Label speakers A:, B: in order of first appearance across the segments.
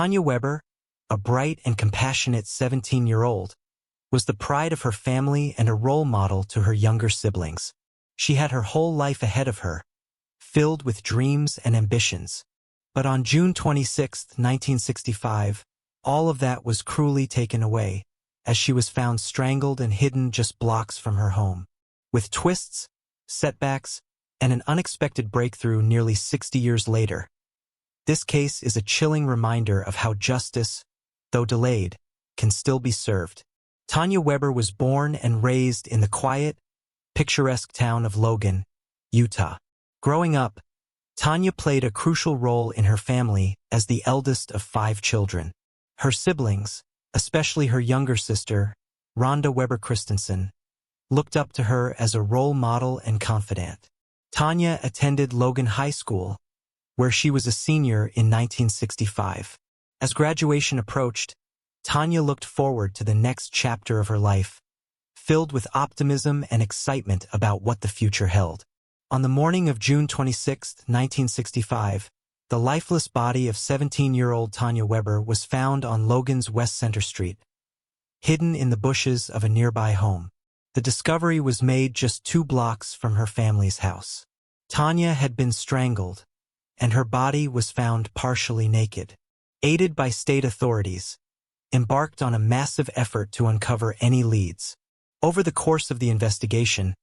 A: Tanya Weber, a bright and compassionate 17-year-old, was the pride of her family and a role model to her younger siblings. She had her whole life ahead of her, filled with dreams and ambitions. But on June 26, 1965, all of that was cruelly taken away, as she was found strangled and hidden just blocks from her home. With twists, setbacks, and an unexpected breakthrough nearly 60 years later, this case is a chilling reminder of how justice, though delayed, can still be served. Tanya Weber was born and raised in the quiet, picturesque town of Logan, Utah. Growing up, Tanya played a crucial role in her family as the eldest of 5 children. Her siblings, especially her younger sister, Rhonda Weber Christensen, looked up to her as a role model and confidant. Tanya attended Logan High School, where she was a senior in 1965. As graduation approached, Tanya looked forward to the next chapter of her life, filled with optimism and excitement about what the future held. On the morning of June 26, 1965, the lifeless body of 17-year-old Tanya Weber was found on Logan's West Center Street, hidden in the bushes of a nearby home. The discovery was made just 2 blocks from her family's house. Tanya had been strangled, and her body was found partially naked. Aided by state authorities, embarked on a massive effort to uncover any leads. Over the course of the investigation,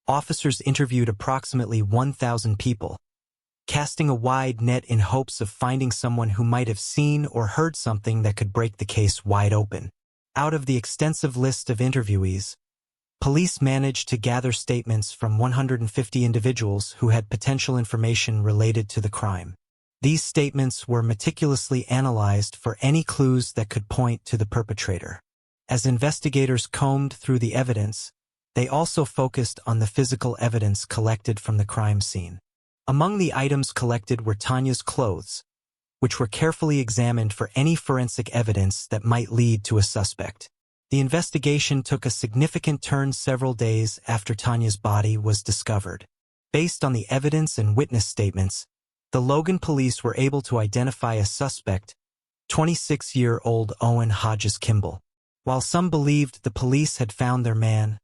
A: officers interviewed approximately 1,000 people, casting a wide net in hopes of finding someone who might have seen or heard something that could break the case wide open. Out of the extensive list of interviewees, police managed to gather statements from 150 individuals who had potential information related to the crime. These statements were meticulously analyzed for any clues that could point to the perpetrator. As investigators combed through the evidence, they also focused on the physical evidence collected from the crime scene. Among the items collected were Tanya's clothes, which were carefully examined for any forensic evidence that might lead to a suspect. The investigation took a significant turn several days after Tanya's body was discovered. Based on the evidence and witness statements, the Logan police were able to identify a suspect, 26-year-old Owen Hodges Kimball. While some believed the police had found their man,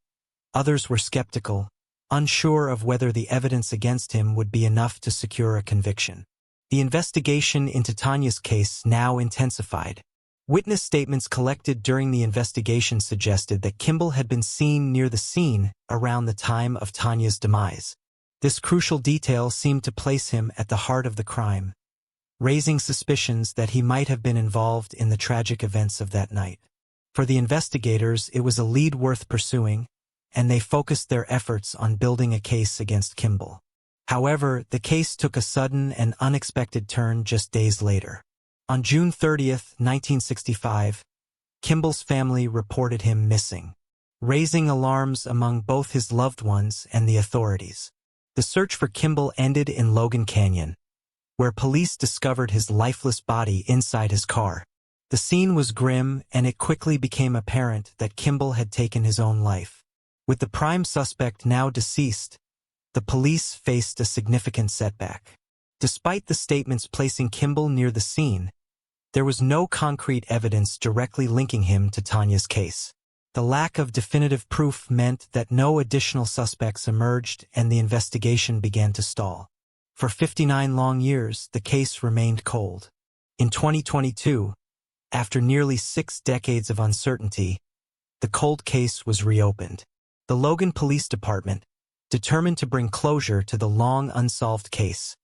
A: others were skeptical, unsure of whether the evidence against him would be enough to secure a conviction. The investigation into Tanya's case now intensified. Witness statements collected during the investigation suggested that Kimball had been seen near the scene around the time of Tanya's demise. This crucial detail seemed to place him at the heart of the crime, raising suspicions that he might have been involved in the tragic events of that night. For the investigators, it was a lead worth pursuing, and they focused their efforts on building a case against Kimball. However, the case took a sudden and unexpected turn just days later. On June 30, 1965, Kimball's family reported him missing, raising alarms among both his loved ones and the authorities. The search for Kimball ended in Logan Canyon, where police discovered his lifeless body inside his car. The scene was grim, and it quickly became apparent that Kimball had taken his own life. With the prime suspect now deceased, the police faced a significant setback. Despite the statements placing Kimball near the scene, there was no concrete evidence directly linking him to Tanya's case. The lack of definitive proof meant that no additional suspects emerged and the investigation began to stall. For 59 long years, the case remained cold. In 2022, after nearly 6 decades of uncertainty, the cold case was reopened. The Logan Police Department, determined to bring closure to the long unsolved case,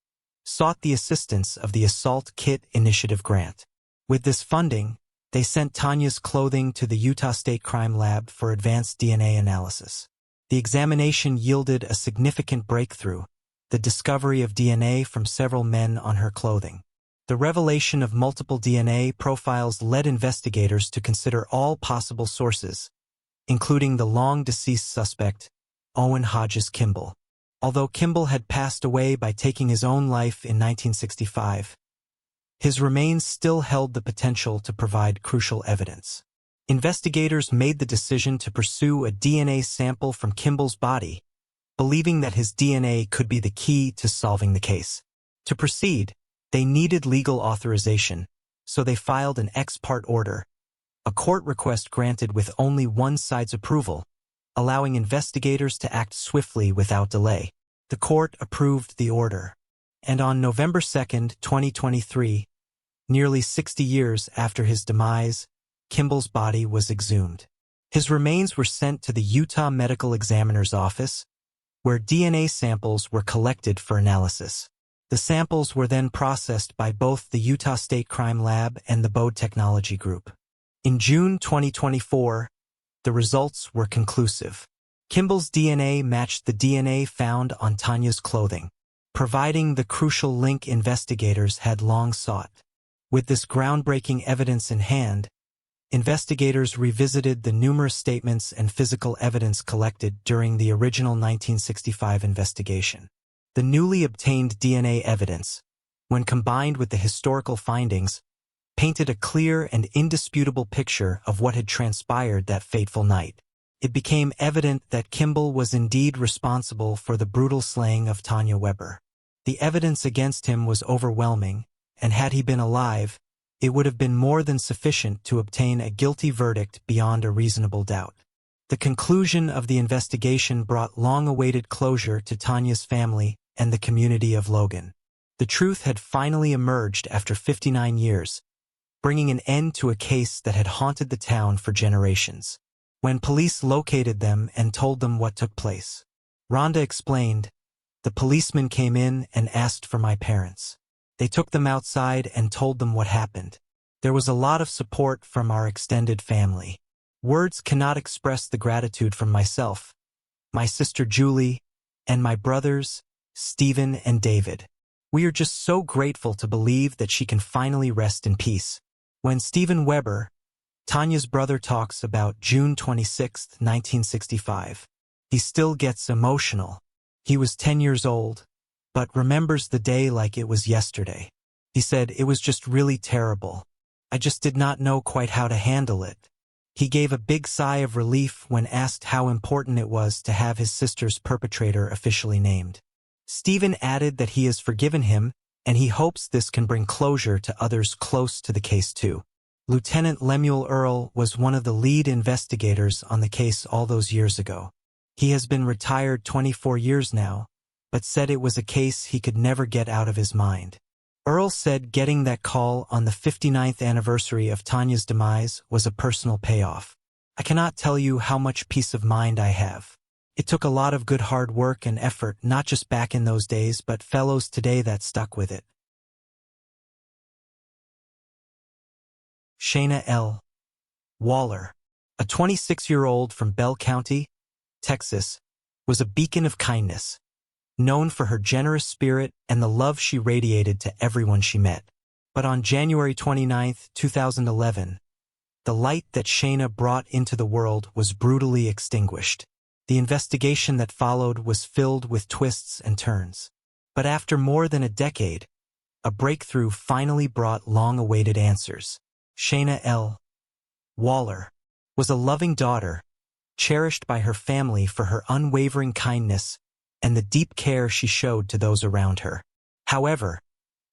A: sought the assistance of the Assault Kit Initiative grant. With this funding, they sent Tanya's clothing to the Utah State Crime Lab for advanced DNA analysis. The examination yielded a significant breakthrough, the discovery of DNA from several men on her clothing. The revelation of multiple DNA profiles led investigators to consider all possible sources, including the long-deceased suspect, Owen Hodges Kimball. Although Kimball had passed away by taking his own life in 1965, his remains still held the potential to provide crucial evidence. Investigators made the decision to pursue a DNA sample from Kimball's body, believing that his DNA could be the key to solving the case. To proceed, they needed legal authorization, so they filed an ex parte order, a court request granted with only one side's approval, allowing investigators to act swiftly without delay. The court approved the order. And on November 2, 2023, nearly 60 years after his demise, Kimball's body was exhumed. His remains were sent to the Utah Medical Examiner's Office, where DNA samples were collected for analysis. The samples were then processed by both the Utah State Crime Lab and the Bode Technology Group. In June 2024, the results were conclusive. Kimball's DNA matched the DNA found on Tanya's clothing, providing the crucial link investigators had long sought. With this groundbreaking evidence in hand, investigators revisited the numerous statements and physical evidence collected during the original 1965 investigation. The newly obtained DNA evidence, when combined with the historical findings, painted a clear and indisputable picture of what had transpired that fateful night. It became evident that Kimball was indeed responsible for the brutal slaying of Tanya Weber. The evidence against him was overwhelming, and had he been alive, it would have been more than sufficient to obtain a guilty verdict beyond a reasonable doubt. The conclusion of the investigation brought long-awaited closure to Tanya's family and the community of Logan. The truth had finally emerged after 59 years, bringing an end to a case that had haunted the town for generations. When police located them and told them what took place, Rhonda explained, "The policeman came in and asked for my parents. They took them outside and told them what happened. There was a lot of support from our extended family. Words cannot express the gratitude from myself, my sister Julie, and my brothers, Stephen and David. We are just so grateful to believe that she can finally rest in peace." When Stephen Weber, Tanya's brother, talks about June 26, 1965, he still gets emotional. He was 10 years old, but remembers the day like it was yesterday. He said, "It was just really terrible. I just did not know quite how to handle it." He gave a big sigh of relief when asked how important it was to have his sister's perpetrator officially named. Stephen added that he has forgiven him, and he hopes this can bring closure to others close to the case too. Lieutenant Lemuel Earle was one of the lead investigators on the case all those years ago. He has been retired 24 years now, but said it was a case he could never get out of his mind. Earle said getting that call on the 59th anniversary of Tanya's demise was a personal payoff. "I cannot tell you how much peace of mind I have. It took a lot of good hard work and effort, not just back in those days, but fellows today that stuck with it." Shayna L. Waller, a 26-year-old from Bell County, Texas, was a beacon of kindness, known for her generous spirit and the love she radiated to everyone she met. But on January 29, 2011, the light that Shayna brought into the world was brutally extinguished. The investigation that followed was filled with twists and turns. But after more than a decade, a breakthrough finally brought long-awaited answers. Shayna L. Waller was a loving daughter, cherished by her family for her unwavering kindness and the deep care she showed to those around her. However,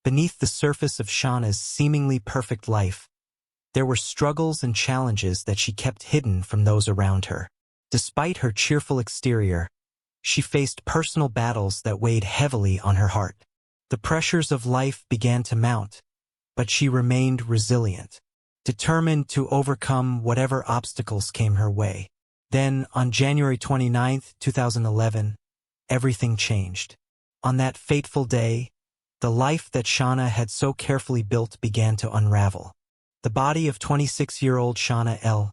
A: beneath the surface of Shauna's seemingly perfect life, there were struggles and challenges that she kept hidden from those around her. Despite her cheerful exterior, she faced personal battles that weighed heavily on her heart. The pressures of life began to mount, but she remained resilient, determined to overcome whatever obstacles came her way. Then, on January 29, 2011, everything changed. On that fateful day, the life that Shauna had so carefully built began to unravel. The body of 26-year-old Shauna L.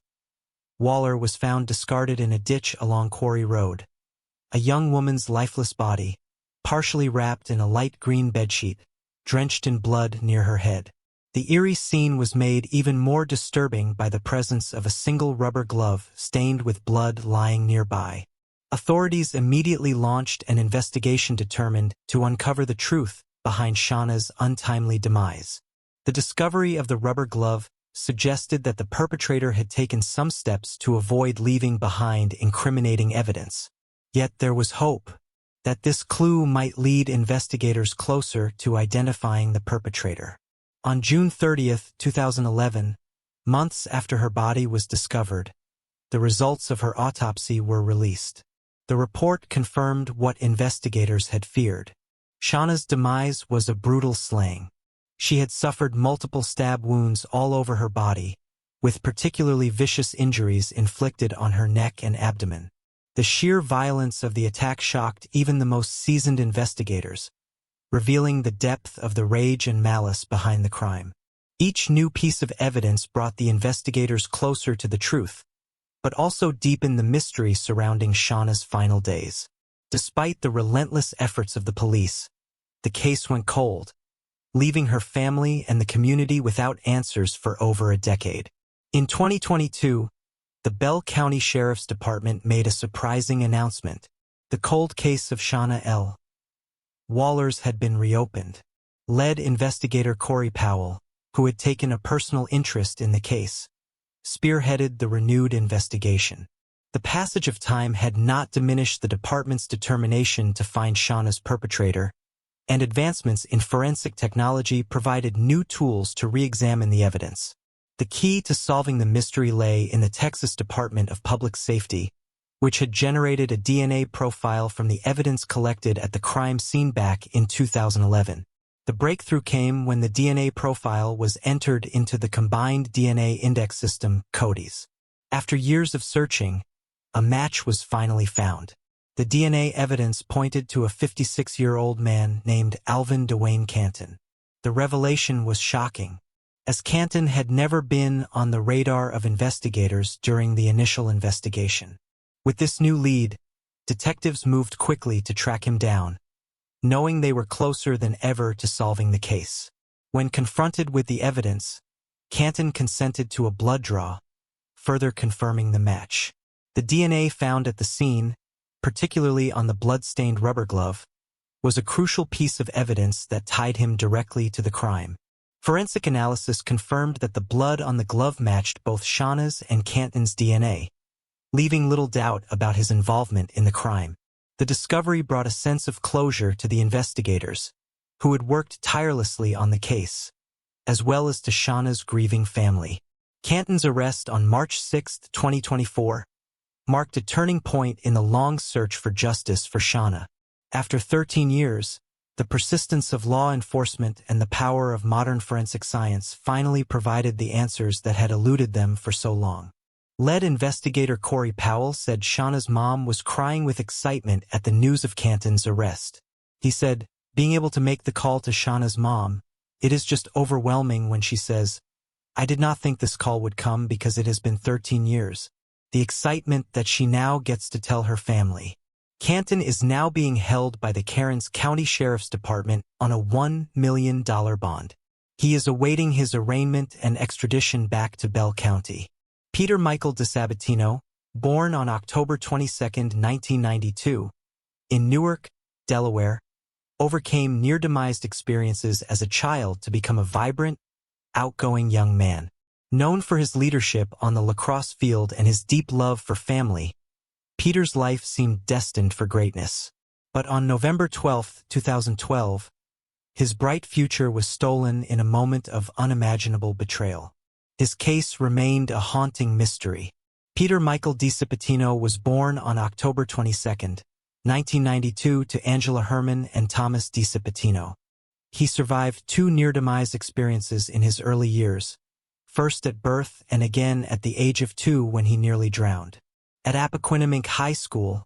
A: Waller was found discarded in a ditch along Quarry Road. A young woman's lifeless body, partially wrapped in a light green bedsheet, drenched in blood near her head. The eerie scene was made even more disturbing by the presence of a single rubber glove stained with blood lying nearby. Authorities immediately launched an investigation determined to uncover the truth behind Shauna's untimely demise. The discovery of the rubber glove suggested that the perpetrator had taken some steps to avoid leaving behind incriminating evidence. Yet there was hope that this clue might lead investigators closer to identifying the perpetrator. On June 30th, 2011, months after her body was discovered, the results of her autopsy were released. The report confirmed what investigators had feared. Shauna's demise was a brutal slaying. She had suffered multiple stab wounds all over her body, with particularly vicious injuries inflicted on her neck and abdomen. The sheer violence of the attack shocked even the most seasoned investigators, revealing the depth of the rage and malice behind the crime. Each new piece of evidence brought the investigators closer to the truth, but also deepened the mystery surrounding Shauna's final days. Despite the relentless efforts of the police, the case went cold, leaving her family and the community without answers for over a decade. In 2022, the Bell County Sheriff's Department made a surprising announcement. The cold case of Shauna L. Wallers had been reopened. Lead investigator Corey Powell, who had taken a personal interest in the case, spearheaded the renewed investigation. The passage of time had not diminished the department's determination to find Shauna's perpetrator, and advancements in forensic technology provided new tools to re-examine the evidence. The key to solving the mystery lay in the Texas Department of Public Safety, which had generated a DNA profile from the evidence collected at the crime scene back in 2011. The breakthrough came when the DNA profile was entered into the Combined DNA Index System, CODIS. After years of searching, a match was finally found. The DNA evidence pointed to a 56-year-old man named Alvin Dwayne Canton. The revelation was shocking, as Canton had never been on the radar of investigators during the initial investigation. With this new lead, detectives moved quickly to track him down, knowing they were closer than ever to solving the case. When confronted with the evidence, Canton consented to a blood draw, further confirming the match. The DNA found at the scene, particularly on the blood-stained rubber glove, was a crucial piece of evidence that tied him directly to the crime. Forensic analysis confirmed that the blood on the glove matched both Shauna's and Canton's DNA, leaving little doubt about his involvement in the crime. The discovery brought a sense of closure to the investigators, who had worked tirelessly on the case, as well as to Shauna's grieving family. Canton's arrest on March 6, 2024, marked a turning point in the long search for justice for Shauna. After 13 years, the persistence of law enforcement and the power of modern forensic science finally provided the answers that had eluded them for so long. Lead investigator Corey Powell said Shauna's mom was crying with excitement at the news of Canton's arrest. He said, "Being able to make the call to Shauna's mom, it is just overwhelming when she says, 'I did not think this call would come because it has been 13 years. The excitement that she now gets to tell her family." Canton is now being held by the Cairns County Sheriff's Department on a $1 million bond. He is awaiting his arraignment and extradition back to Bell County. Peter Michael DiSabatino, born on October 22, 1992, in Newark, Delaware, overcame near-demise experiences as a child to become a vibrant, outgoing young man. Known for his leadership on the lacrosse field and his deep love for family, Peter's life seemed destined for greatness. But on November 12, 2012, his bright future was stolen in a moment of unimaginable betrayal. His case remained a haunting mystery. Peter Michael DiSabatino was born on October 22, 1992 to Angela Herman and Thomas DiSabatino. He survived two near-demise experiences in his early years, first at birth and again at the age of 2 when he nearly drowned. At Appoquinimink High School,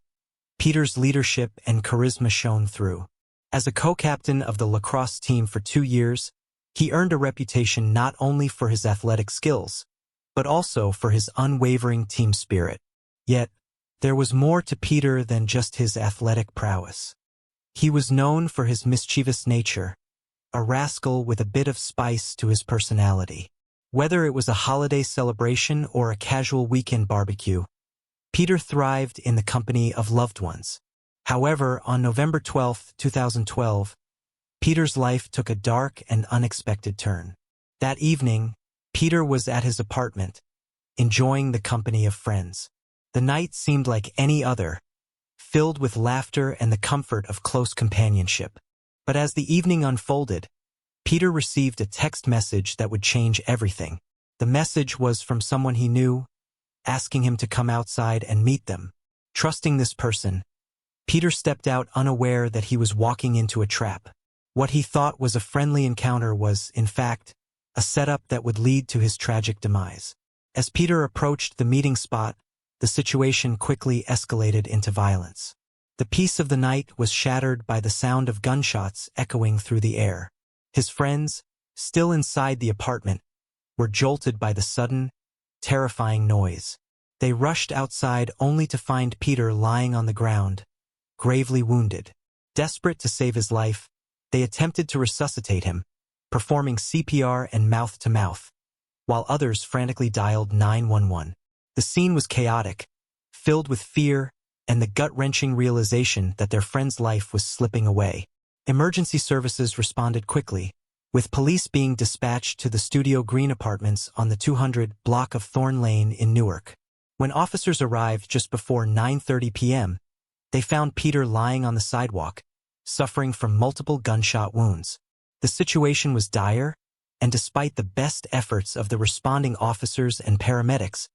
A: Peter's leadership and charisma shone through. As a co-captain of the lacrosse team for 2 years, he earned a reputation not only for his athletic skills, but also for his unwavering team spirit. Yet, there was more to Peter than just his athletic prowess. He was known for his mischievous nature, a rascal with a bit of spice to his personality. Whether it was a holiday celebration or a casual weekend barbecue, Peter thrived in the company of loved ones. However, on November 12, 2012, Peter's life took a dark and unexpected turn. That evening, Peter was at his apartment, enjoying the company of friends. The night seemed like any other, filled with laughter and the comfort of close companionship. But as the evening unfolded, Peter received a text message that would change everything. The message was from someone he knew, asking him to come outside and meet them. Trusting this person, Peter stepped out unaware that he was walking into a trap. What he thought was a friendly encounter was, in fact, a setup that would lead to his tragic demise. As Peter approached the meeting spot, the situation quickly escalated into violence. The peace of the night was shattered by the sound of gunshots echoing through the air. His friends, still inside the apartment, were jolted by the sudden, terrifying noise. They rushed outside only to find Peter lying on the ground, gravely wounded. Desperate to save his life, they attempted to resuscitate him, performing CPR and mouth-to-mouth, while others frantically dialed 911. The scene was chaotic, filled with fear and the gut-wrenching realization that their friend's life was slipping away. Emergency services responded quickly, with police being dispatched to the Studio Green apartments on the 200 block of Thorn Lane in Newark. When officers arrived just before 9:30 p.m., they found Peter lying on the sidewalk, suffering from multiple gunshot wounds. The situation was dire, and despite the best efforts of the responding officers and paramedics,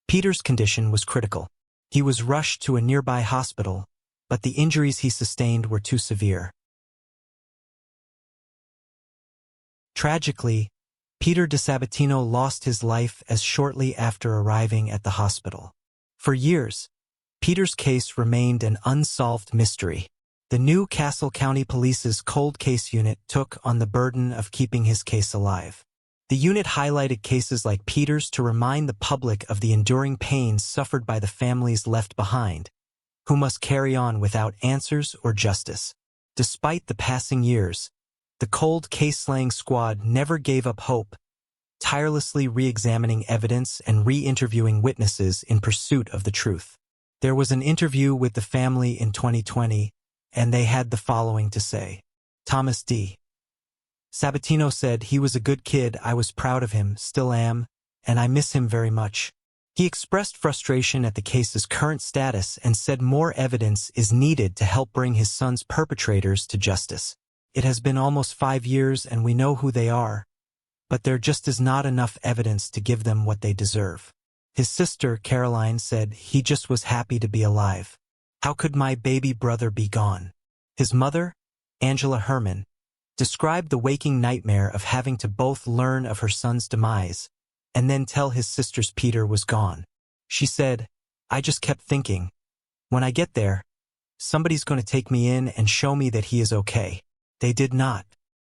A: Peter's condition was critical. He was rushed to a nearby hospital, but the injuries he sustained were too severe. Tragically, Peter DeSabatino lost his life as shortly after arriving at the hospital. For years, Peter's case remained an unsolved mystery. The New Castle County Police's Cold Case Unit took on the burden of keeping his case alive. The unit highlighted cases like Peter's to remind the public of the enduring pain suffered by the families left behind, who must carry on without answers or justice. Despite the passing years, the Cold Case Slaying Squad never gave up hope, tirelessly re-examining evidence and re-interviewing witnesses in pursuit of the truth. There was an interview with the family in 2020, and they had the following to say. Thomas D. Sabatino said, "He was a good kid, I was proud of him, still am, and I miss him very much." He expressed frustration at the case's current status and said more evidence is needed to help bring his son's perpetrators to justice. It has been almost 5 years and we know who they are, but there just is not enough evidence to give them what they deserve. His sister, Caroline, said, "He just was happy to be alive. How could my baby brother be gone?" His mother, Angela Herman, described the waking nightmare of having to both learn of her son's demise and then tell his sister's Peter was gone. She said, "I just kept thinking, when I get there, somebody's going to take me in and show me that he is okay. They did not.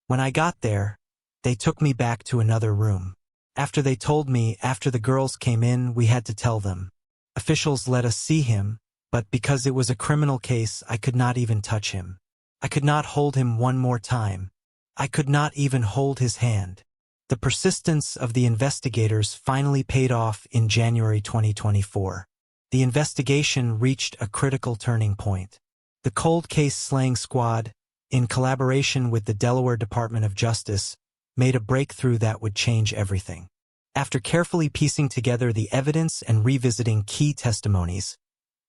A: When I got there, they took me back to another room. After they told me, after the girls came in, we had to tell them. Officials let us see him, but because it was a criminal case, I could not even touch him. I could not hold him one more time. I could not even hold his hand." The persistence of the investigators finally paid off in January 2024. The investigation reached a critical turning point. The Cold Case Slaying Squad, in collaboration with the Delaware Department of Justice, made a breakthrough that would change everything. After carefully piecing together the evidence and revisiting key testimonies,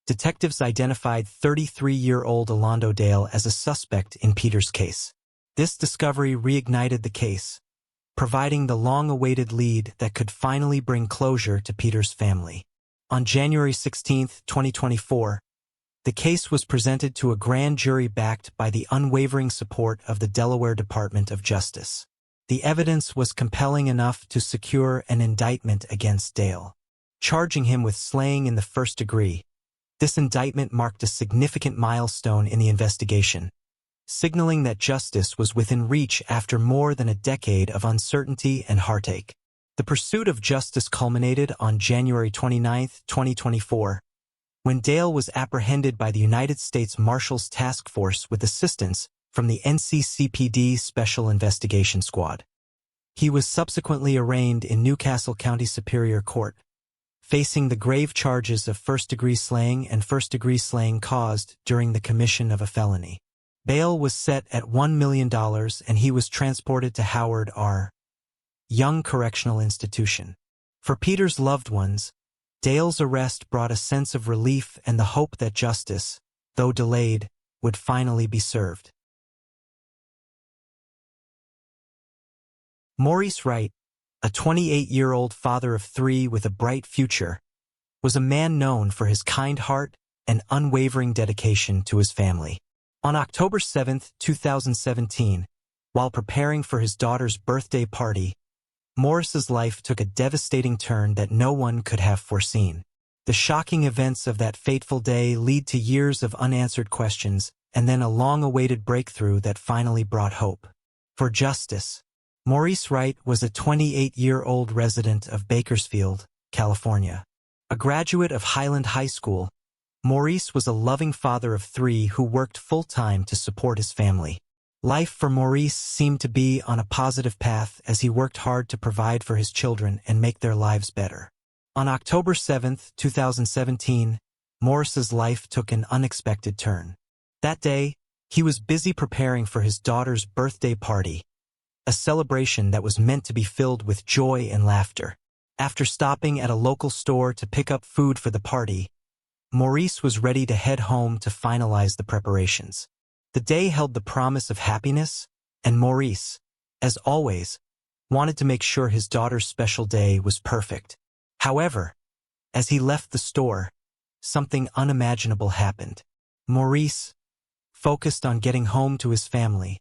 A: detectives identified 33-year-old Alondo Dale as a suspect in Peter's case. This discovery reignited the case, providing the long-awaited lead that could finally bring closure to Peter's family. On January 16, 2024, the case was presented to a grand jury backed by the unwavering support of the Delaware Department of Justice. The evidence was compelling enough to secure an indictment against Dale, charging him with slaying in the first degree. This indictment marked a significant milestone in the investigation, signaling that justice was within reach after more than a decade of uncertainty and heartache. The pursuit of justice culminated on January 29, 2024, when Dale was apprehended by the United States Marshals Task Force with assistance from the NCCPD Special Investigation Squad. He was subsequently arraigned in New Castle County Superior Court, facing the grave charges of first-degree slaying and first-degree slaying caused during the commission of a felony. Bail was set at $1 million and he was transported to Howard R. Young Correctional Institution. For Peter's loved ones, Dale's arrest brought a sense of relief and the hope that justice, though delayed, would finally be served. Maurice Wright, a 28-year-old father of three with a bright future, was a man known for his kind heart and unwavering dedication to his family. On October 7, 2017, while preparing for his daughter's birthday party, Maurice's life took a devastating turn that no one could have foreseen. The shocking events of that fateful day lead to years of unanswered questions and then a long-awaited breakthrough that finally brought hope. For justice, Maurice Wright was a 28-year-old resident of Bakersfield, California. A graduate of Highland High School, Maurice was a loving father of three who worked full-time to support his family. Life for Maurice seemed to be on a positive path as he worked hard to provide for his children and make their lives better. On October 7, 2017, Maurice's life took an unexpected turn. That day, he was busy preparing for his daughter's birthday party, a celebration that was meant to be filled with joy and laughter. After stopping at a local store to pick up food for the party, Maurice was ready to head home to finalize the preparations. The day held the promise of happiness, and Maurice, as always, wanted to make sure his daughter's special day was perfect. However, as he left the store, something unimaginable happened. Maurice, focused on getting home to his family,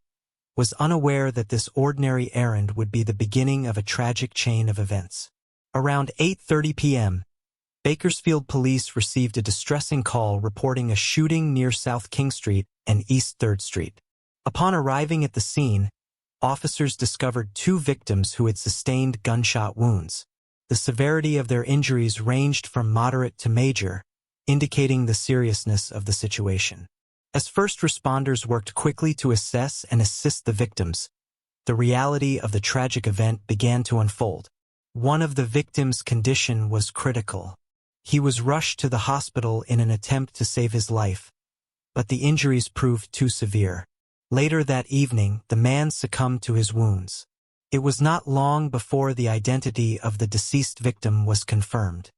A: was unaware that this ordinary errand would be the beginning of a tragic chain of events. Around 8:30 p.m., Bakersfield police received a distressing call reporting a shooting near South King Street and East 3rd Street. Upon arriving at the scene, officers discovered two victims who had sustained gunshot wounds. The severity of their injuries ranged from moderate to major, indicating the seriousness of the situation. As first responders worked quickly to assess and assist the victims, the reality of the tragic event began to unfold. One of the victims' condition was critical. He was rushed to the hospital in an attempt to save his life, but the injuries proved too severe. Later that evening, the man succumbed to his wounds. It was not long before the identity of the deceased victim was confirmed,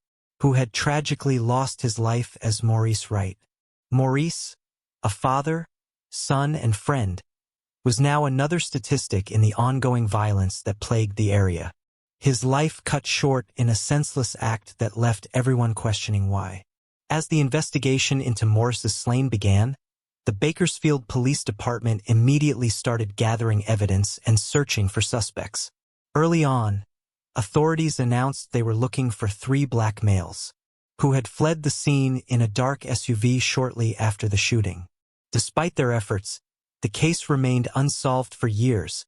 A: who had tragically lost his life as Maurice Wright. Maurice, a father, son, and friend, was now another statistic in the ongoing violence that plagued the area. His life cut short in a senseless act that left everyone questioning why. As the investigation into Maurice's slaying began, the Bakersfield Police Department immediately started gathering evidence and searching for suspects. Early on, authorities announced they were looking for three black males, who had fled the scene in a dark SUV shortly after the shooting. Despite their efforts, the case remained unsolved for years,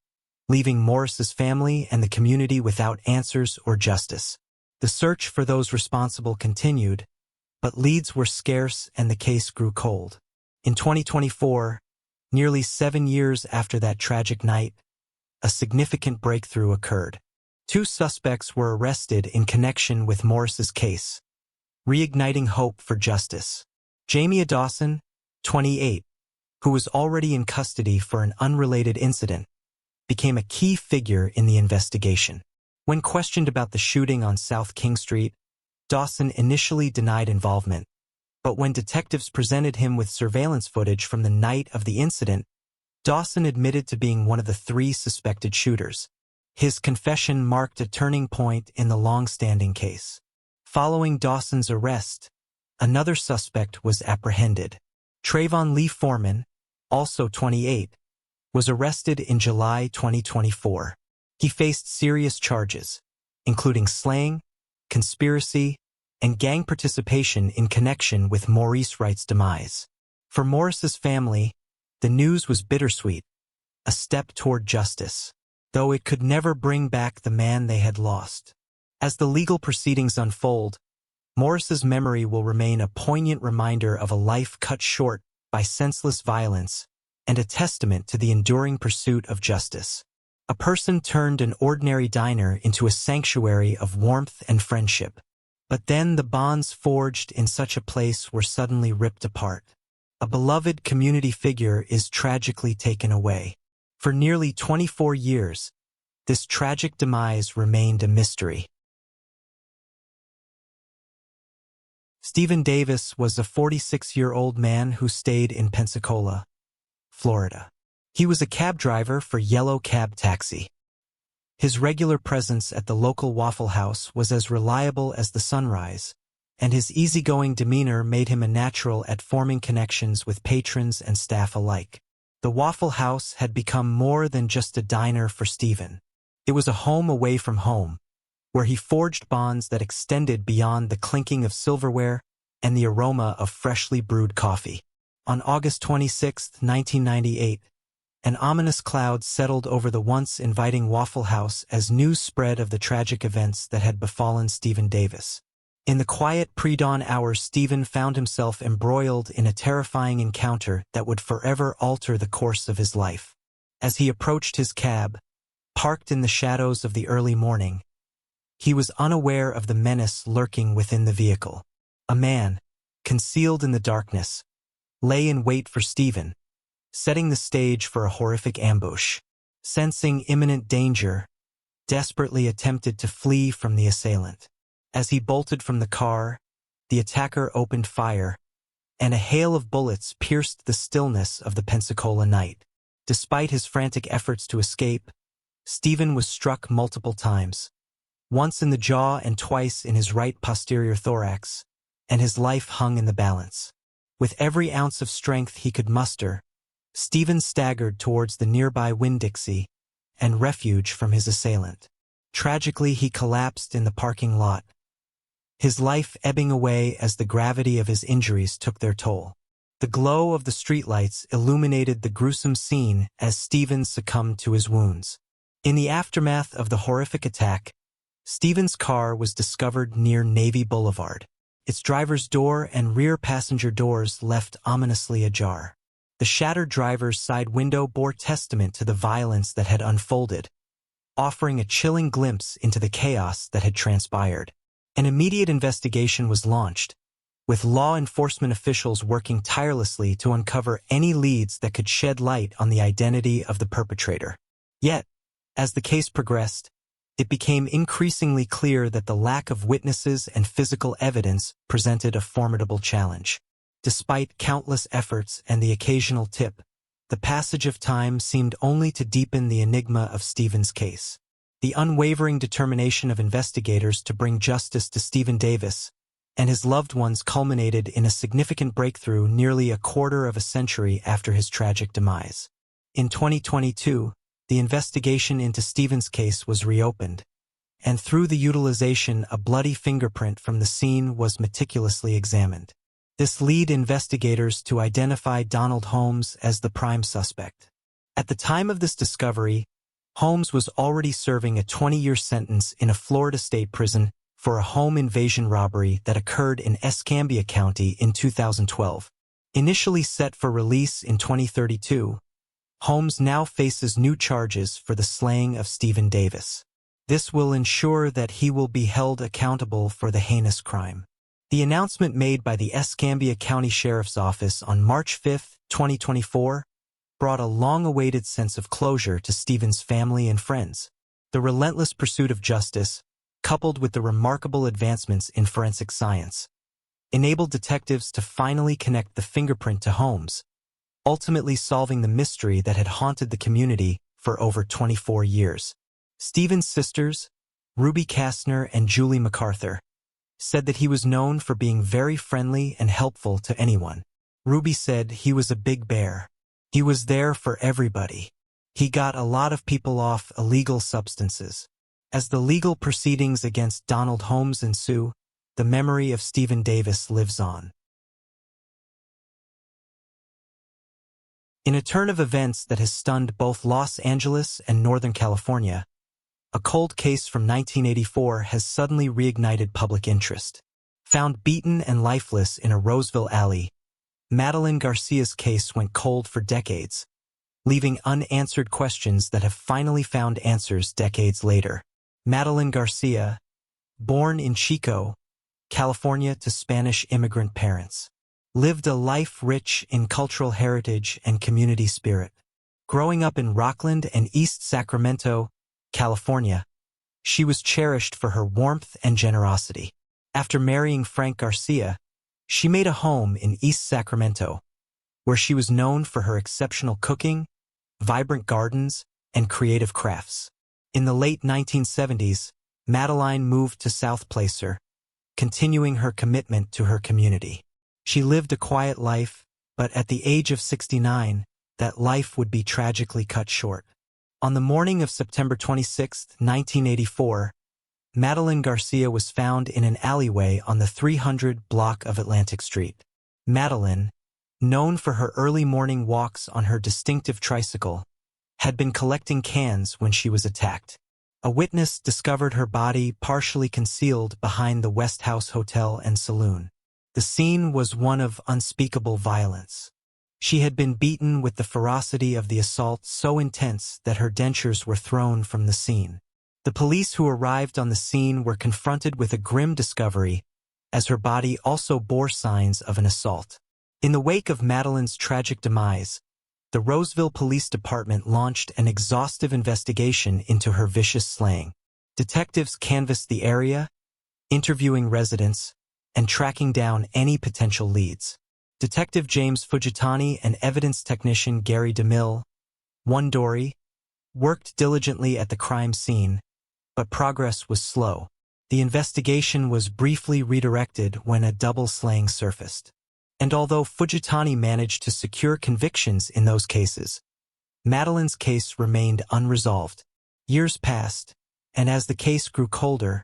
A: leaving Maurice's family and the community without answers or justice. The search for those responsible continued, but leads were scarce and the case grew cold. In 2024, nearly 7 years after that tragic night, a significant breakthrough occurred. Two suspects were arrested in connection with Maurice's case, reigniting hope for justice. Jamie Dawson, 28, who was already in custody for an unrelated incident, became a key figure in the investigation. When questioned about the shooting on South King Street, Dawson initially denied involvement, but when detectives presented him with surveillance footage from the night of the incident, Dawson admitted to being one of the three suspected shooters. His confession marked a turning point in the long-standing case. Following Dawson's arrest, another suspect was apprehended. Trayvon Lee Foreman, also 28, was arrested in July 2024. He faced serious charges, including slaying, conspiracy, and gang participation in connection with Maurice Wright's demise. For Maurice's family, the news was bittersweet, a step toward justice, though it could never bring back the man they had lost. As the legal proceedings unfold, Maurice's memory will remain a poignant reminder of a life cut short by senseless violence and a testament to the enduring pursuit of justice. A person turned an ordinary diner into a sanctuary of warmth and friendship. But then the bonds forged in such a place were suddenly ripped apart. A beloved community figure is tragically taken away. For nearly 24 years, this tragic demise remained a mystery. Stephen Davis was a 46-year-old man who stayed in Pensacola, Florida. He was a cab driver for Yellow Cab Taxi. His regular presence at the local Waffle House was as reliable as the sunrise, and his easygoing demeanor made him a natural at forming connections with patrons and staff alike. The Waffle House had become more than just a diner for Stephen. It was a home away from home, where he forged bonds that extended beyond the clinking of silverware and the aroma of freshly brewed coffee. On August 26, 1998, an ominous cloud settled over the once inviting Waffle House as news spread of the tragic events that had befallen Stephen Davis. In the quiet pre-dawn hours, Stephen found himself embroiled in a terrifying encounter that would forever alter the course of his life. As he approached his cab, parked in the shadows of the early morning, he was unaware of the menace lurking within the vehicle. A man, concealed in the darkness, lay in wait for Stephen, setting the stage for a horrific ambush. Sensing imminent danger, desperately attempted to flee from the assailant. As he bolted from the car, the attacker opened fire, and a hail of bullets pierced the stillness of the Pensacola night. Despite his frantic efforts to escape, Stephen was struck multiple times, once in the jaw and twice in his right posterior thorax, and his life hung in the balance. With every ounce of strength he could muster, Stephen staggered towards the nearby Winn-Dixie and refuge from his assailant. Tragically, he collapsed in the parking lot, his life ebbing away as the gravity of his injuries took their toll. The glow of the streetlights illuminated the gruesome scene as Stephen succumbed to his wounds. In the aftermath of the horrific attack, Stephen's car was discovered near Navy Boulevard, its driver's door and rear passenger doors left ominously ajar. The shattered driver's side window bore testament to the violence that had unfolded, offering a chilling glimpse into the chaos that had transpired. An immediate investigation was launched, with law enforcement officials working tirelessly to uncover any leads that could shed light on the identity of the perpetrator. Yet, as the case progressed, it became increasingly clear that the lack of witnesses and physical evidence presented a formidable challenge. Despite countless efforts and the occasional tip, the passage of time seemed only to deepen the enigma of Stephen's case. The unwavering determination of investigators to bring justice to Stephen Davis and his loved ones culminated in a significant breakthrough nearly a quarter of a century after his tragic demise. In 2022, the investigation into Stephen's case was reopened, and through the utilization a bloody fingerprint from the scene was meticulously examined. This led investigators to identify Donald Holmes as the prime suspect. At the time of this discovery, Holmes was already serving a 20-year sentence in a Florida state prison for a home invasion robbery that occurred in Escambia County in 2012. Initially set for release in 2032, Holmes now faces new charges for the slaying of Stephen Davis. This will ensure that he will be held accountable for the heinous crime. The announcement made by the Escambia County Sheriff's Office on March 5, 2024, brought a long-awaited sense of closure to Stephen's family and friends. The relentless pursuit of justice, coupled with the remarkable advancements in forensic science, enabled detectives to finally connect the fingerprint to Holmes, ultimately solving the mystery that had haunted the community for over 24 years. Stephen's sisters, Ruby Kastner and Julie MacArthur, said that he was known for being very friendly and helpful to anyone. Ruby said he was a big bear. He was there for everybody. He got a lot of people off illegal substances. As the legal proceedings against Donald Holmes ensue, the memory of Stephen Davis lives on. In a turn of events that has stunned both Los Angeles and Northern California, a cold case from 1984 has suddenly reignited public interest. Found beaten and lifeless in a Roseville alley, Madeline Garcia's case went cold for decades, leaving unanswered questions that have finally found answers decades later. Madeline Garcia, born in Chico, California to Spanish immigrant parents, lived a life rich in cultural heritage and community spirit. Growing up in Rockland and East Sacramento, California, she was cherished for her warmth and generosity. After marrying Frank Garcia, she made a home in East Sacramento, where she was known for her exceptional cooking, vibrant gardens, and creative crafts. In the late 1970s, Madeline moved to South Placer, continuing her commitment to her community. She lived a quiet life, but at the age of 69, that life would be tragically cut short. On the morning of September 26, 1984, Madeline Garcia was found in an alleyway on the 300 block of Atlantic Street. Madeline, known for her early morning walks on her distinctive tricycle, had been collecting cans when she was attacked. A witness discovered her body partially concealed behind the West House Hotel and Saloon. The scene was one of unspeakable violence. She had been beaten with the ferocity of the assault so intense that her dentures were thrown from the scene. The police who arrived on the scene were confronted with a grim discovery, as her body also bore signs of an assault. In the wake of Madeline's tragic demise, the Roseville Police Department launched an exhaustive investigation into her vicious slaying. Detectives canvassed the area, interviewing residents, and tracking down any potential leads. Detective James Fujitani and evidence technician Gary DeMille, one Dory, worked diligently at the crime scene, but progress was slow. The investigation was briefly redirected when a double slaying surfaced. And although Fujitani managed to secure convictions in those cases, Madeline's case remained unresolved. Years passed, and as the case grew colder,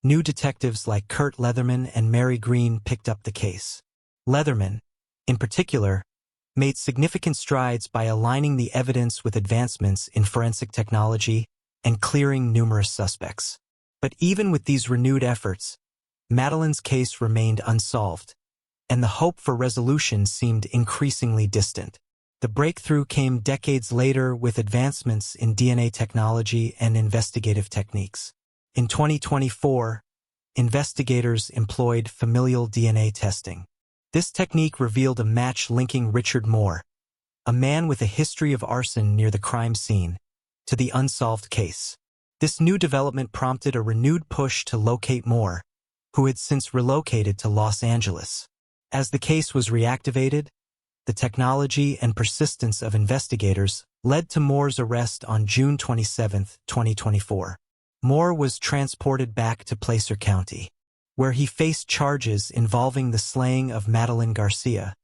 A: new detectives like Kurt Leatherman and Mary Green picked up the case. Leatherman, in particular, made significant strides by aligning the evidence with advancements in forensic technology and clearing numerous suspects. But even with these renewed efforts, Madeline's case remained unsolved, and the hope for resolution seemed increasingly distant. The breakthrough came decades later with advancements in DNA technology and investigative techniques. In 2024, investigators employed familial DNA testing. This technique revealed a match linking Richard Moore, a man with a history of arson near the crime scene, to the unsolved case. This new development prompted a renewed push to locate Moore, who had since relocated to Los Angeles. As the case was reactivated, the technology and persistence of investigators led to Moore's arrest on June 27, 2024. Moore was transported back to Placer County, where he faced charges involving the slaying of Madeline Garcia,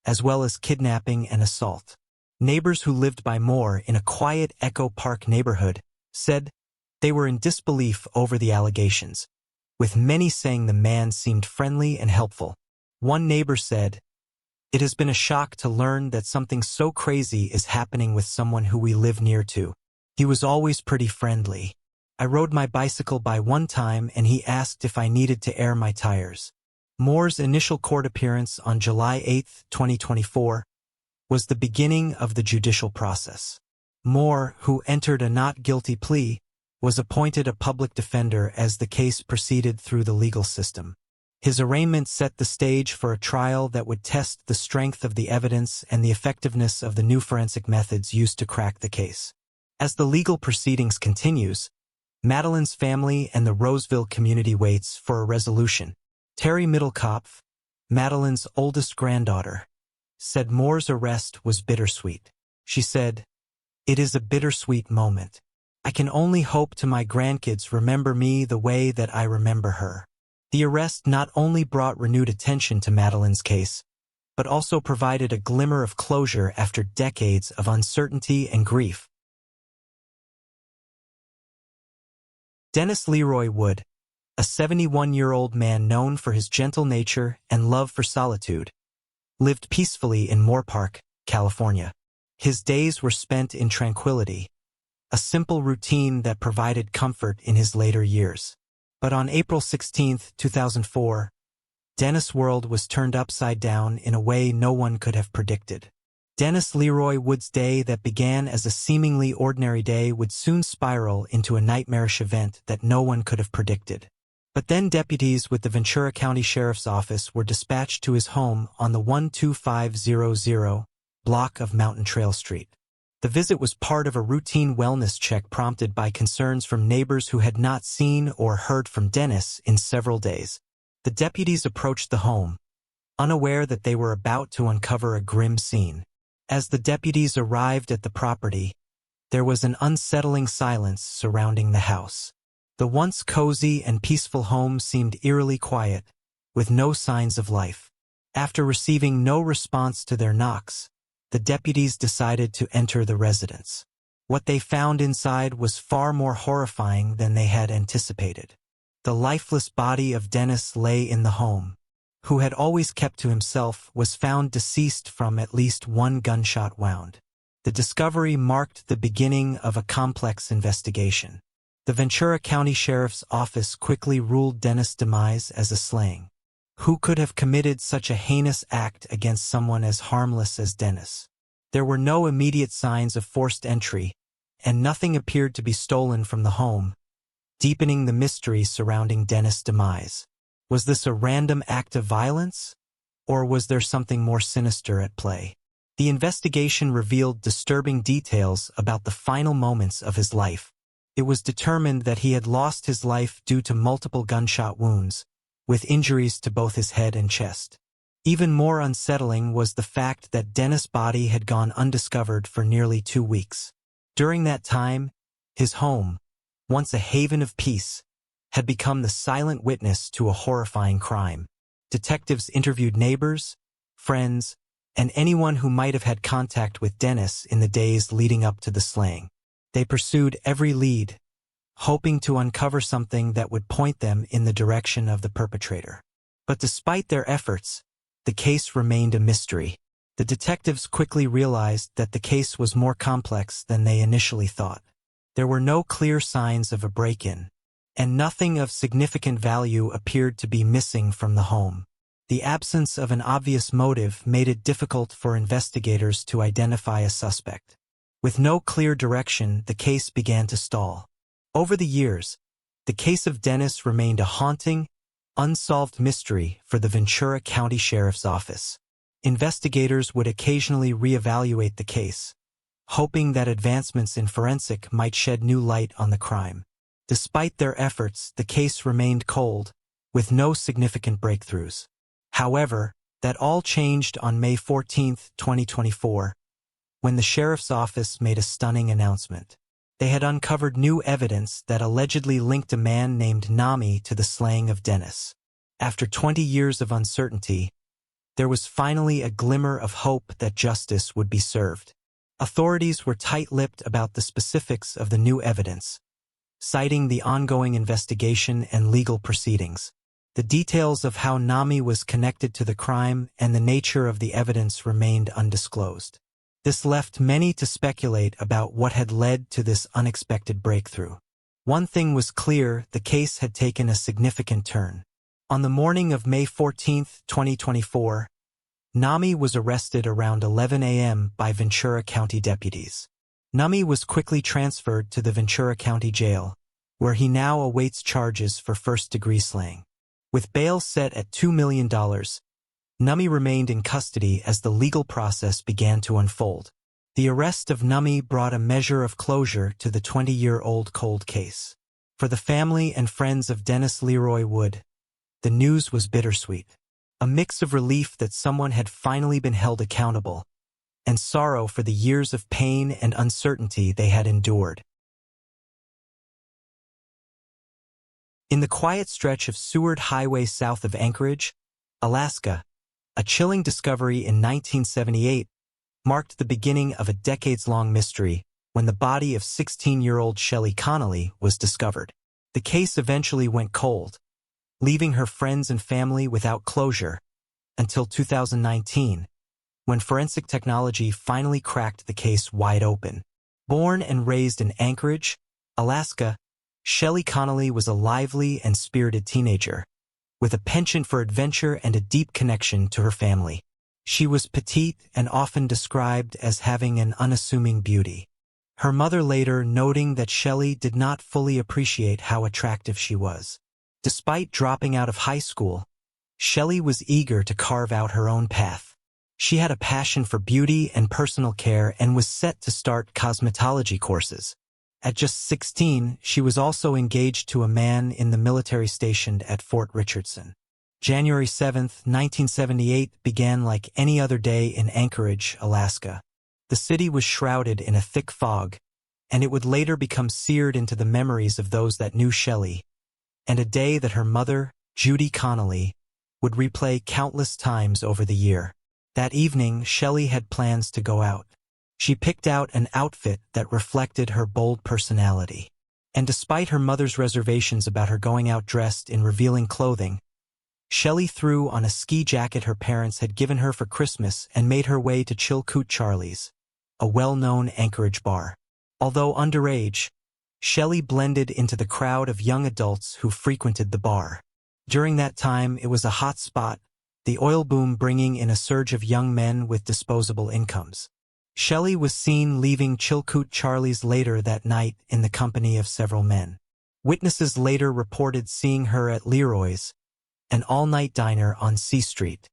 A: as well as kidnapping and assault. Neighbors who lived by Moore in a quiet Echo Park neighborhood said they were in disbelief over the allegations, with many saying the man seemed friendly and helpful. One neighbor said, "It has been a shock to learn that something so crazy is happening with someone who we live near to. He was always pretty friendly. I rode my bicycle by one time and he asked if I needed to air my tires." Moore's initial court appearance on July 8, 2024, was the beginning of the judicial process. Moore, who entered a not guilty plea, was appointed a public defender as the case proceeded through the legal system. His arraignment set the stage for a trial that would test the strength of the evidence and the effectiveness of the new forensic methods used to crack the case. As the legal proceedings continues, Madeline's family and the Roseville community waits for a resolution. Terry Middlecopf, Madeline's oldest granddaughter, said Moore's arrest was bittersweet. She said, "It is a bittersweet moment. I can only hope to my grandkids remember me the way that I remember her." The arrest not only brought renewed attention to Madeline's case, but also provided a glimmer of closure after decades of uncertainty and grief. Dennis Leroy Wood, a 71-year-old man known for his gentle nature and love for solitude, lived peacefully in Moorpark, California. His days were spent in tranquility, a simple routine that provided comfort in his later years. But on April 16, 2004, Dennis' world was turned upside down in a way no one could have predicted. Dennis Leroy Wood's day that began as a seemingly ordinary day would soon spiral into a nightmarish event that no one could have predicted. But then deputies with the Ventura County Sheriff's Office were dispatched to his home on the 12500 block of Mountain Trail Street. The visit was part of a routine wellness check prompted by concerns from neighbors who had not seen or heard from Dennis in several days. The deputies approached the home, unaware that they were about to uncover a grim scene. As the deputies arrived at the property, there was an unsettling silence surrounding the house. The once cozy and peaceful home seemed eerily quiet, with no signs of life. After receiving no response to their knocks, the deputies decided to enter the residence. What they found inside was far more horrifying than they had anticipated. The lifeless body of Dennis lay in the home. Who had always kept to himself, was found deceased from at least one gunshot wound. The discovery marked the beginning of a complex investigation. The Ventura County Sheriff's Office quickly ruled Dennis' demise as a slaying. Who could have committed such a heinous act against someone as harmless as Dennis? There were no immediate signs of forced entry, and nothing appeared to be stolen from the home, deepening the mystery surrounding Dennis' demise. Was this a random act of violence, or was there something more sinister at play? The investigation revealed disturbing details about the final moments of his life. It was determined that he had lost his life due to multiple gunshot wounds, with injuries to both his head and chest. Even more unsettling was the fact that Dennis' body had gone undiscovered for nearly 2 weeks. During that time, his home, once a haven of peace, had become the silent witness to a horrifying crime. Detectives interviewed neighbors, friends, and anyone who might have had contact with Dennis in the days leading up to the slaying. They pursued every lead, hoping to uncover something that would point them in the direction of the perpetrator. But despite their efforts, the case remained a mystery. The detectives quickly realized that the case was more complex than they initially thought. There were no clear signs of a break-in, and nothing of significant value appeared to be missing from the home. The absence of an obvious motive made it difficult for investigators to identify a suspect. With no clear direction, the case began to stall. Over the years, the case of Dennis remained a haunting, unsolved mystery for the Ventura County Sheriff's Office. Investigators would occasionally reevaluate the case, hoping that advancements in forensic might shed new light on the crime. Despite their efforts, the case remained cold, with no significant breakthroughs. However, that all changed on May 14, 2024, when the Sheriff's Office made a stunning announcement. They had uncovered new evidence that allegedly linked a man named Nami to the slaying of Dennis. After 20 years of uncertainty, there was finally a glimmer of hope that justice would be served. Authorities were tight-lipped about the specifics of the new evidence, citing the ongoing investigation and legal proceedings. The details of how Nami was connected to the crime and the nature of the evidence remained undisclosed. This left many to speculate about what had led to this unexpected breakthrough. One thing was clear: the case had taken a significant turn. On the morning of May 14, 2024, Nami was arrested around 11 a.m. by Ventura County deputies. Nami was quickly transferred to the Ventura County Jail, where he now awaits charges for first-degree slaying. With bail set at $2 million, Nami remained in custody as the legal process began to unfold. The arrest of Nami brought a measure of closure to the 20-year-old cold case. For the family and friends of Dennis Leroy Wood, the news was bittersweet. A mix of relief that someone had finally been held accountable, and sorrow for the years of pain and uncertainty they had endured. In the quiet stretch of Seward Highway south of Anchorage, Alaska, a chilling discovery in 1978 marked the beginning of a decades-long mystery when the body of 16-year-old Shelley Connolly was discovered. The case eventually went cold, leaving her friends and family without closure until 2019, when forensic technology finally cracked the case wide open. Born and raised in Anchorage, Alaska, Shelley Connolly was a lively and spirited teenager, with a penchant for adventure and a deep connection to her family. She was petite and often described as having an unassuming beauty. Her mother later noting that Shelley did not fully appreciate how attractive she was. Despite dropping out of high school, Shelley was eager to carve out her own path. She had a passion for beauty and personal care and was set to start cosmetology courses. At just 16, she was also engaged to a man in the military stationed at Fort Richardson. January 7, 1978 began like any other day in Anchorage, Alaska. The city was shrouded in a thick fog, and it would later become seared into the memories of those that knew Shelley, and a day that her mother, Judy Connolly, would replay countless times over the year. That evening, Shelley had plans to go out. She picked out an outfit that reflected her bold personality. And despite her mother's reservations about her going out dressed in revealing clothing, Shelley threw on a ski jacket her parents had given her for Christmas and made her way to Chilkoot Charlie's, a well-known Anchorage bar. Although underage, Shelley blended into the crowd of young adults who frequented the bar. During that time, it was a hot spot, the oil boom bringing in a surge of young men with disposable incomes. Shelley was seen leaving Chilkoot Charlie's later that night in the company of several men. Witnesses later reported seeing her at Leroy's, an all-night diner on C Street.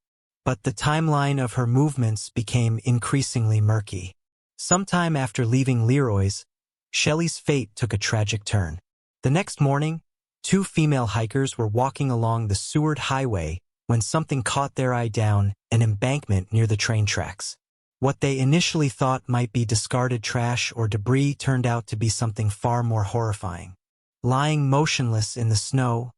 A: But the timeline of her movements became increasingly murky. Sometime after leaving Leroy's, Shelley's fate took a tragic turn. The next morning, two female hikers were walking along the Seward Highway when something caught their eye down an embankment near the train tracks. What they initially thought might be discarded trash or debris turned out to be something far more horrifying. Lying motionless in the snow,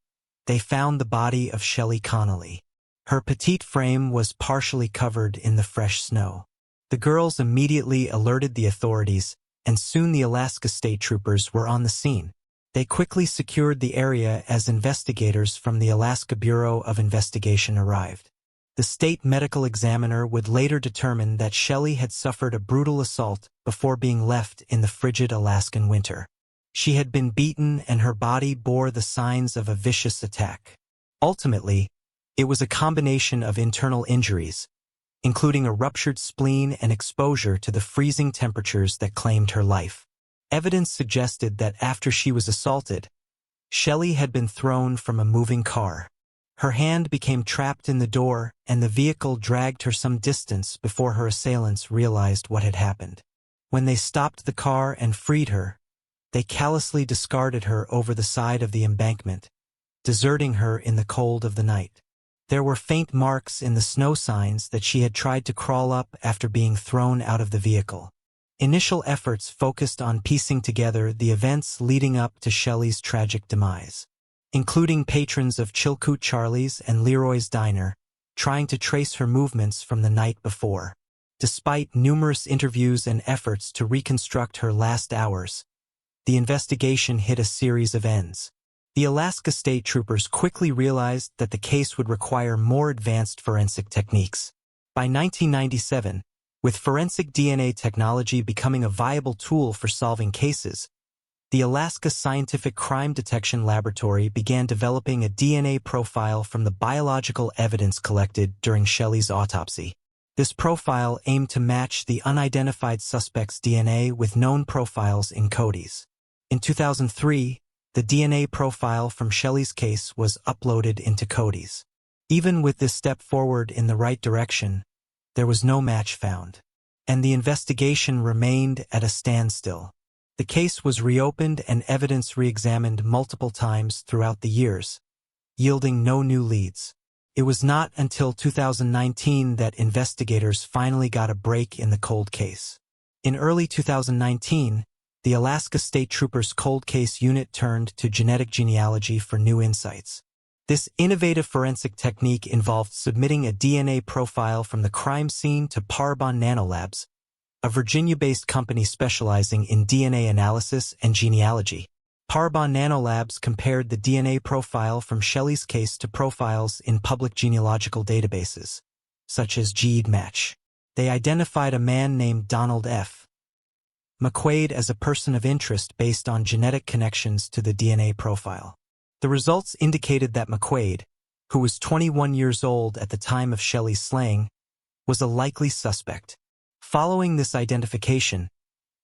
A: they found the body of Shelley Connolly. Her petite frame was partially covered in the fresh snow. The girls immediately alerted the authorities, and soon the Alaska State Troopers were on the scene. They quickly secured the area as investigators from the Alaska Bureau of Investigation arrived. The state medical examiner would later determine that Shelley had suffered a brutal assault before being left in the frigid Alaskan winter. She had been beaten and her body bore the signs of a vicious attack. Ultimately, it was a combination of internal injuries, including a ruptured spleen and exposure to the freezing temperatures that claimed her life. Evidence suggested that after she was assaulted, Shelley had been thrown from a moving car. Her hand became trapped in the door, and the vehicle dragged her some distance before her assailants realized what had happened. When they stopped the car and freed her, they callously discarded her over the side of the embankment, deserting her in the cold of the night. There were faint marks in the snow signs that she had tried to crawl up after being thrown out of the vehicle. Initial efforts focused on piecing together the events leading up to Shelley's tragic demise, including patrons of Chilkoot Charlie's and Leroy's Diner, trying to trace her movements from the night before. Despite numerous interviews and efforts to reconstruct her last hours, the investigation hit a series of ends. The Alaska State Troopers quickly realized that the case would require more advanced forensic techniques. By 1997, with forensic DNA technology becoming a viable tool for solving cases, the Alaska Scientific Crime Detection Laboratory began developing a DNA profile from the biological evidence collected during Shelley's autopsy. This profile aimed to match the unidentified suspect's DNA with known profiles in Cody's. In 2003, the DNA profile from Shelley's case was uploaded into Cody's. Even with this step forward in the right direction, there was no match found, and the investigation remained at a standstill. The case was reopened and evidence re-examined multiple times throughout the years, yielding no new leads. It was not until 2019 that investigators finally got a break in the cold case. In early 2019, the Alaska State Troopers Cold Case Unit turned to genetic genealogy for new insights. This innovative forensic technique involved submitting a DNA profile from the crime scene to Parabon Nanolabs, a Virginia-based company specializing in DNA analysis and genealogy. Parabon Nanolabs compared the DNA profile from Shelley's case to profiles in public genealogical databases, such as GEDmatch. They identified a man named Donald F. McQuaid as a person of interest based on genetic connections to the DNA profile. The results indicated that McQuaid, who was 21 years old at the time of Shelley's slaying, was a likely suspect. Following this identification,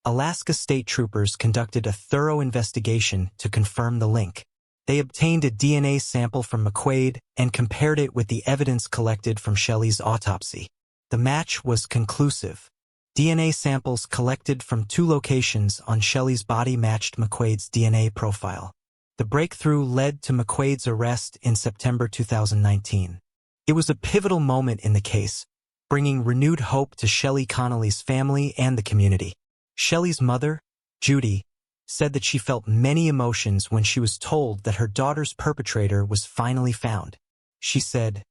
A: Alaska State Troopers conducted a thorough investigation to confirm the link. They obtained a DNA sample from McQuaid and compared it with the evidence collected from Shelley's autopsy. The match was conclusive. DNA samples collected from two locations on Shelley's body matched McQuaid's DNA profile. The breakthrough led to McQuaid's arrest in September 2019. It was a pivotal moment in the case, bringing renewed hope to Shelley Connolly's family and the community. Shelley's mother, Judy, said that she felt many emotions when she was told that her daughter's perpetrator was finally found. She said,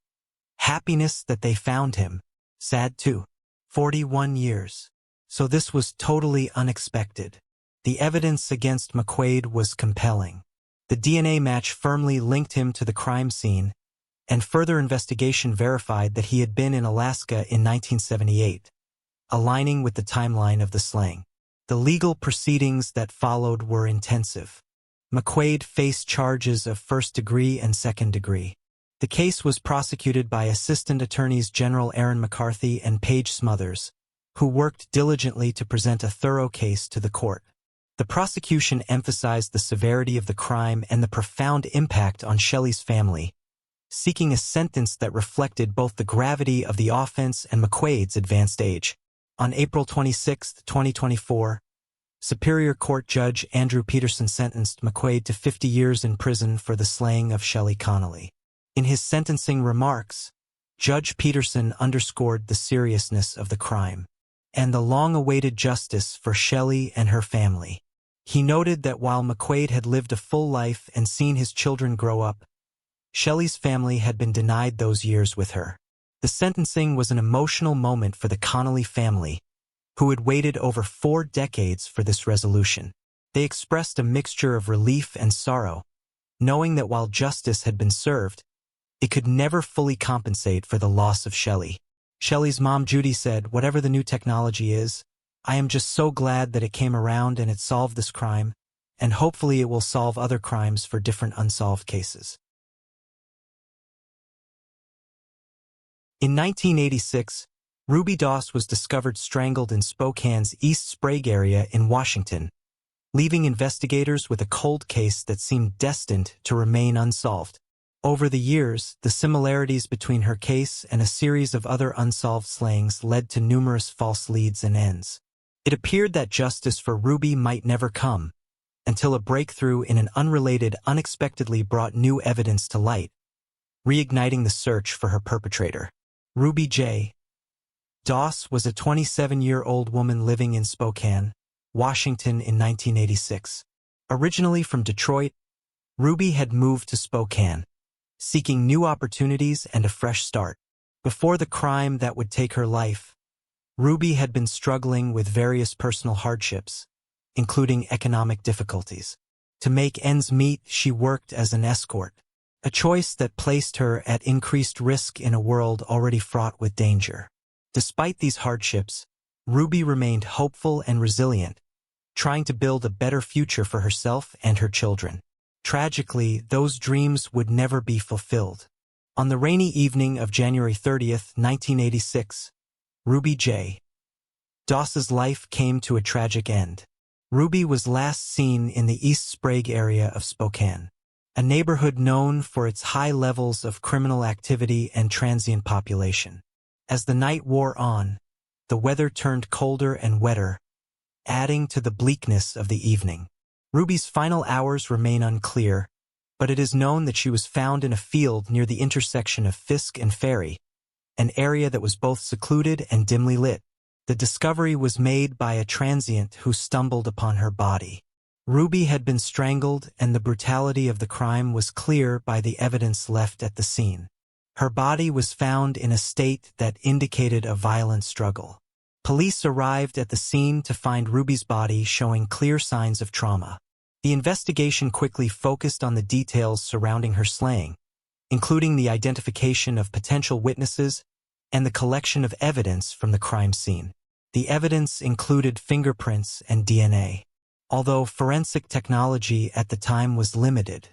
A: "Happiness that they found him. Sad too. 41 years. So this was totally unexpected." The evidence against McQuaid was compelling. The DNA match firmly linked him to the crime scene, and further investigation verified that he had been in Alaska in 1978, aligning with the timeline of the slaying. The legal proceedings that followed were intensive. McQuaid faced charges of first degree and second degree. The case was prosecuted by Assistant Attorneys General Aaron McCarthy and Paige Smothers, who worked diligently to present a thorough case to the court. The prosecution emphasized the severity of the crime and the profound impact on Shelley's family, seeking a sentence that reflected both the gravity of the offense and McQuaid's advanced age. On April 26, 2024, Superior Court Judge Andrew Peterson sentenced McQuaid to 50 years in prison for the slaying of Shelley Connolly. In his sentencing remarks, Judge Peterson underscored the seriousness of the crime and the long-awaited justice for Shelley and her family. He noted that while McQuaid had lived a full life and seen his children grow up, Shelley's family had been denied those years with her. The sentencing was an emotional moment for the Connolly family, who had waited over 4 decades for this resolution. They expressed a mixture of relief and sorrow, knowing that while justice had been served, it could never fully compensate for the loss of Shelley. Shelley's mom, Judy, said, "Whatever the new technology is, I am just so glad that it came around and it solved this crime, and hopefully it will solve other crimes for different unsolved cases." In 1986, Ruby Doss was discovered strangled in Spokane's East Sprague area in Washington, leaving investigators with a cold case that seemed destined to remain unsolved. Over the years, the similarities between her case and a series of other unsolved slayings led to numerous false leads and ends. It appeared that justice for Ruby might never come, until a breakthrough in an unrelated unexpectedly brought new evidence to light, reigniting the search for her perpetrator. Ruby J. Doss was a 27-year-old woman living in Spokane, Washington in 1986. Originally from Detroit, Ruby had moved to Spokane, seeking new opportunities and a fresh start. Before the crime that would take her life, Ruby had been struggling with various personal hardships, including economic difficulties. To make ends meet, she worked as an escort, a choice that placed her at increased risk in a world already fraught with danger. Despite these hardships, Ruby remained hopeful and resilient, trying to build a better future for herself and her children. Tragically, those dreams would never be fulfilled. On the rainy evening of January 30th, 1986, Ruby J. Doss's life came to a tragic end. Ruby was last seen in the East Sprague area of Spokane, a neighborhood known for its high levels of criminal activity and transient population. As the night wore on, the weather turned colder and wetter, adding to the bleakness of the evening. Ruby's final hours remain unclear, but it is known that she was found in a field near the intersection of Fisk and Ferry, an area that was both secluded and dimly lit. The discovery was made by a transient who stumbled upon her body. Ruby had been strangled, and the brutality of the crime was clear by the evidence left at the scene. Her body was found in a state that indicated a violent struggle. Police arrived at the scene to find Ruby's body showing clear signs of trauma. The investigation quickly focused on the details surrounding her slaying, including the identification of potential witnesses and the collection of evidence from the crime scene. The evidence included fingerprints and DNA. Although forensic technology at the time was limited,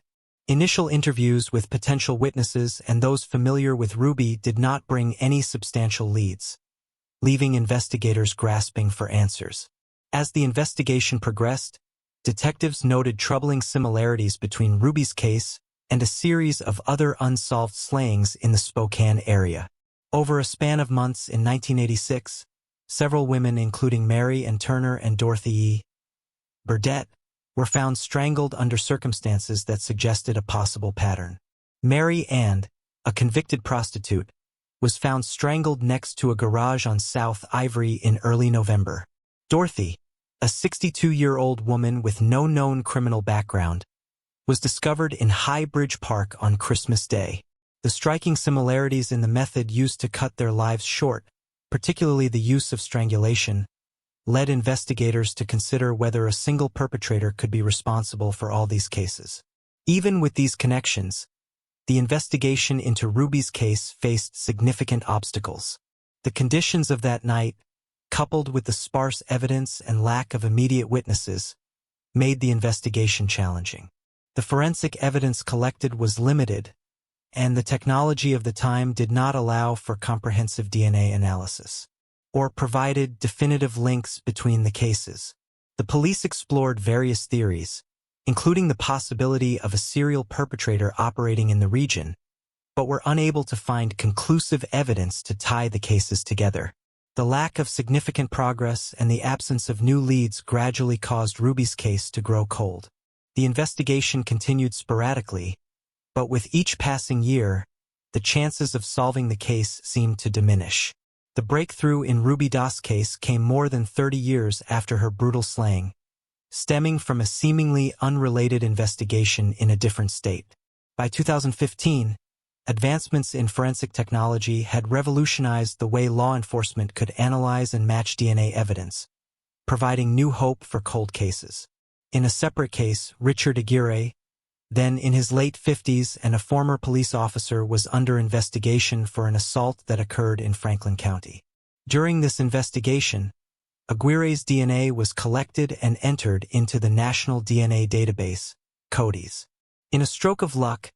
A: initial interviews with potential witnesses and those familiar with Ruby did not bring any substantial leads, leaving investigators grasping for answers. As the investigation progressed, detectives noted troubling similarities between Ruby's case and a series of other unsolved slayings in the Spokane area. Over a span of months in 1986, several women, including Mary Ann Turner and Dorothy E. Burdett, were found strangled under circumstances that suggested a possible pattern. Mary Ann, a convicted prostitute, was found strangled next to a garage on South Ivory in early November. Dorothy, a 62-year-old woman with no known criminal background, was discovered in High Bridge Park on Christmas Day. The striking similarities in the method used to cut their lives short, particularly the use of strangulation, led investigators to consider whether a single perpetrator could be responsible for all these cases. Even with these connections, the investigation into Ruby's case faced significant obstacles. The conditions of that night, coupled with the sparse evidence and lack of immediate witnesses, made the investigation challenging. The forensic evidence collected was limited, and the technology of the time did not allow for comprehensive DNA analysis or provided definitive links between the cases. The police explored various theories, including the possibility of a serial perpetrator operating in the region, but were unable to find conclusive evidence to tie the cases together. The lack of significant progress and the absence of new leads gradually caused Ruby's case to grow cold. The investigation continued sporadically, but with each passing year, the chances of solving the case seemed to diminish. The breakthrough in Ruby Das' case came more than 30 years after her brutal slaying, stemming from a seemingly unrelated investigation in a different state. By 2015, advancements in forensic technology had revolutionized the way law enforcement could analyze and match DNA evidence, providing new hope for cold cases. In a separate case, Richard Aguirre, then in his late 50s and a former police officer, was under investigation for an assault that occurred in Franklin County. During this investigation, Aguirre's DNA was collected and entered into the National DNA Database, CODIS. In a stroke of luck,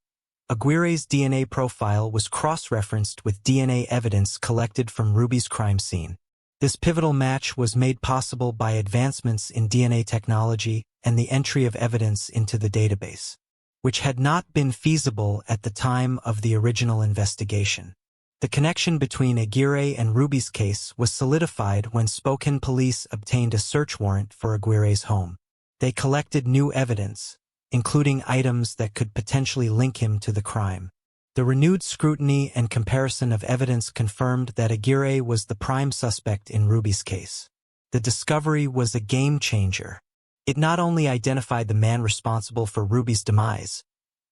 A: Aguirre's DNA profile was cross-referenced with DNA evidence collected from Ruby's crime scene. This pivotal match was made possible by advancements in DNA technology and the entry of evidence into the database, which had not been feasible at the time of the original investigation. The connection between Aguirre and Ruby's case was solidified when Spokane police obtained a search warrant for Aguirre's home. They collected new evidence, including items that could potentially link him to the crime. The renewed scrutiny and comparison of evidence confirmed that Aguirre was the prime suspect in Ruby's case. The discovery was a game-changer. It not only identified the man responsible for Ruby's demise,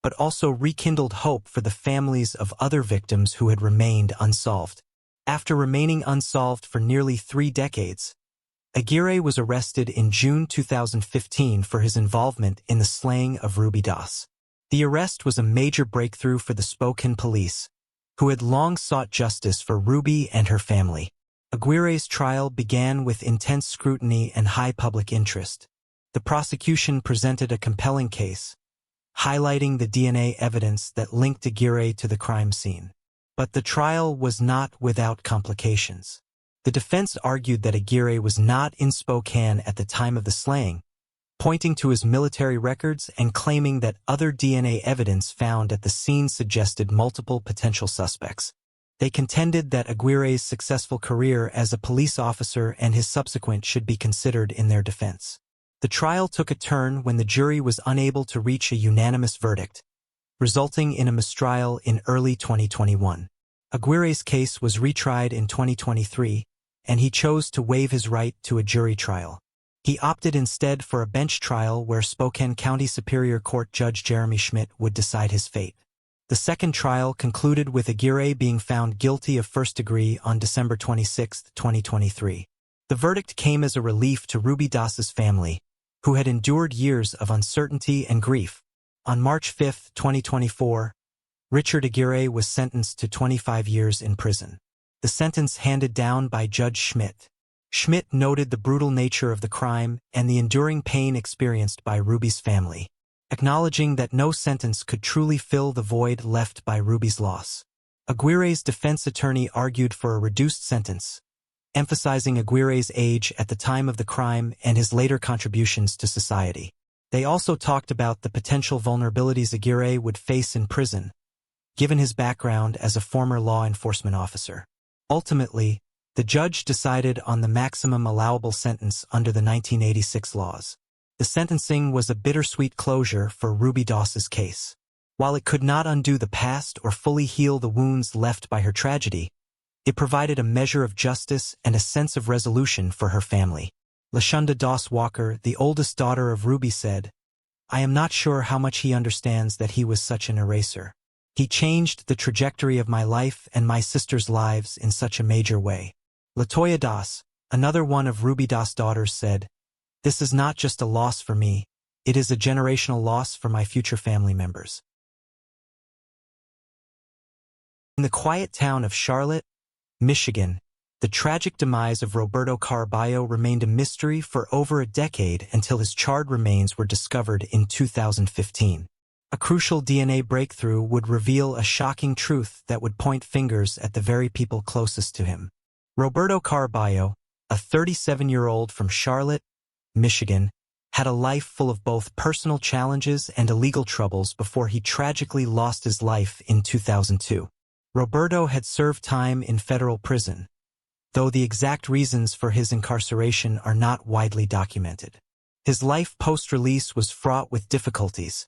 A: but also rekindled hope for the families of other victims who had remained unsolved. After remaining unsolved for nearly 3 decades, Aguirre was arrested in June 2015 for his involvement in the slaying of Ruby Das. The arrest was a major breakthrough for the Spokane police, who had long sought justice for Ruby and her family. Aguirre's trial began with intense scrutiny and high public interest. The prosecution presented a compelling case, highlighting the DNA evidence that linked Aguirre to the crime scene. But the trial was not without complications. The defense argued that Aguirre was not in Spokane at the time of the slaying, pointing to his military records and claiming that other DNA evidence found at the scene suggested multiple potential suspects. They contended that Aguirre's successful career as a police officer and his subsequent should be considered in their defense. The trial took a turn when the jury was unable to reach a unanimous verdict, resulting in a mistrial in early 2021. Aguirre's case was retried in 2023, and he chose to waive his right to a jury trial. He opted instead for a bench trial where Spokane County Superior Court Judge Jeremy Schmidt would decide his fate. The second trial concluded with Aguirre being found guilty of first degree on December 26, 2023. The verdict came as a relief to Ruby Das' family, who had endured years of uncertainty and grief. On March 5, 2024, Richard Aguirre was sentenced to 25 years in prison. The sentence handed down by Judge Schmidt. Schmidt noted the brutal nature of the crime and the enduring pain experienced by Ruby's family, acknowledging that no sentence could truly fill the void left by Ruby's loss. Aguirre's defense attorney argued for a reduced sentence, emphasizing Aguirre's age at the time of the crime and his later contributions to society. They also talked about the potential vulnerabilities Aguirre would face in prison, given his background as a former law enforcement officer. Ultimately, the judge decided on the maximum allowable sentence under the 1986 laws. The sentencing was a bittersweet closure for Ruby Das' case. While it could not undo the past or fully heal the wounds left by her tragedy, it provided a measure of justice and a sense of resolution for her family. LaShonda Doss Walker, the oldest daughter of Ruby, said, "I am not sure how much he understands that he was such an eraser. He changed the trajectory of my life and my sister's lives in such a major way." LaToya Doss, another one of Ruby Doss' daughters, said, "This is not just a loss for me, it is a generational loss for my future family members." In the quiet town of Charlotte, Michigan, the tragic demise of Roberto Caraballo remained a mystery for over a decade until his charred remains were discovered in 2015. A crucial DNA breakthrough would reveal a shocking truth that would point fingers at the very people closest to him. Roberto Caraballo, a 37-year-old from Charlotte, Michigan, had a life full of both personal challenges and illegal troubles before he tragically lost his life in 2002. Roberto had served time in federal prison, though the exact reasons for his incarceration are not widely documented. His life post-release was fraught with difficulties,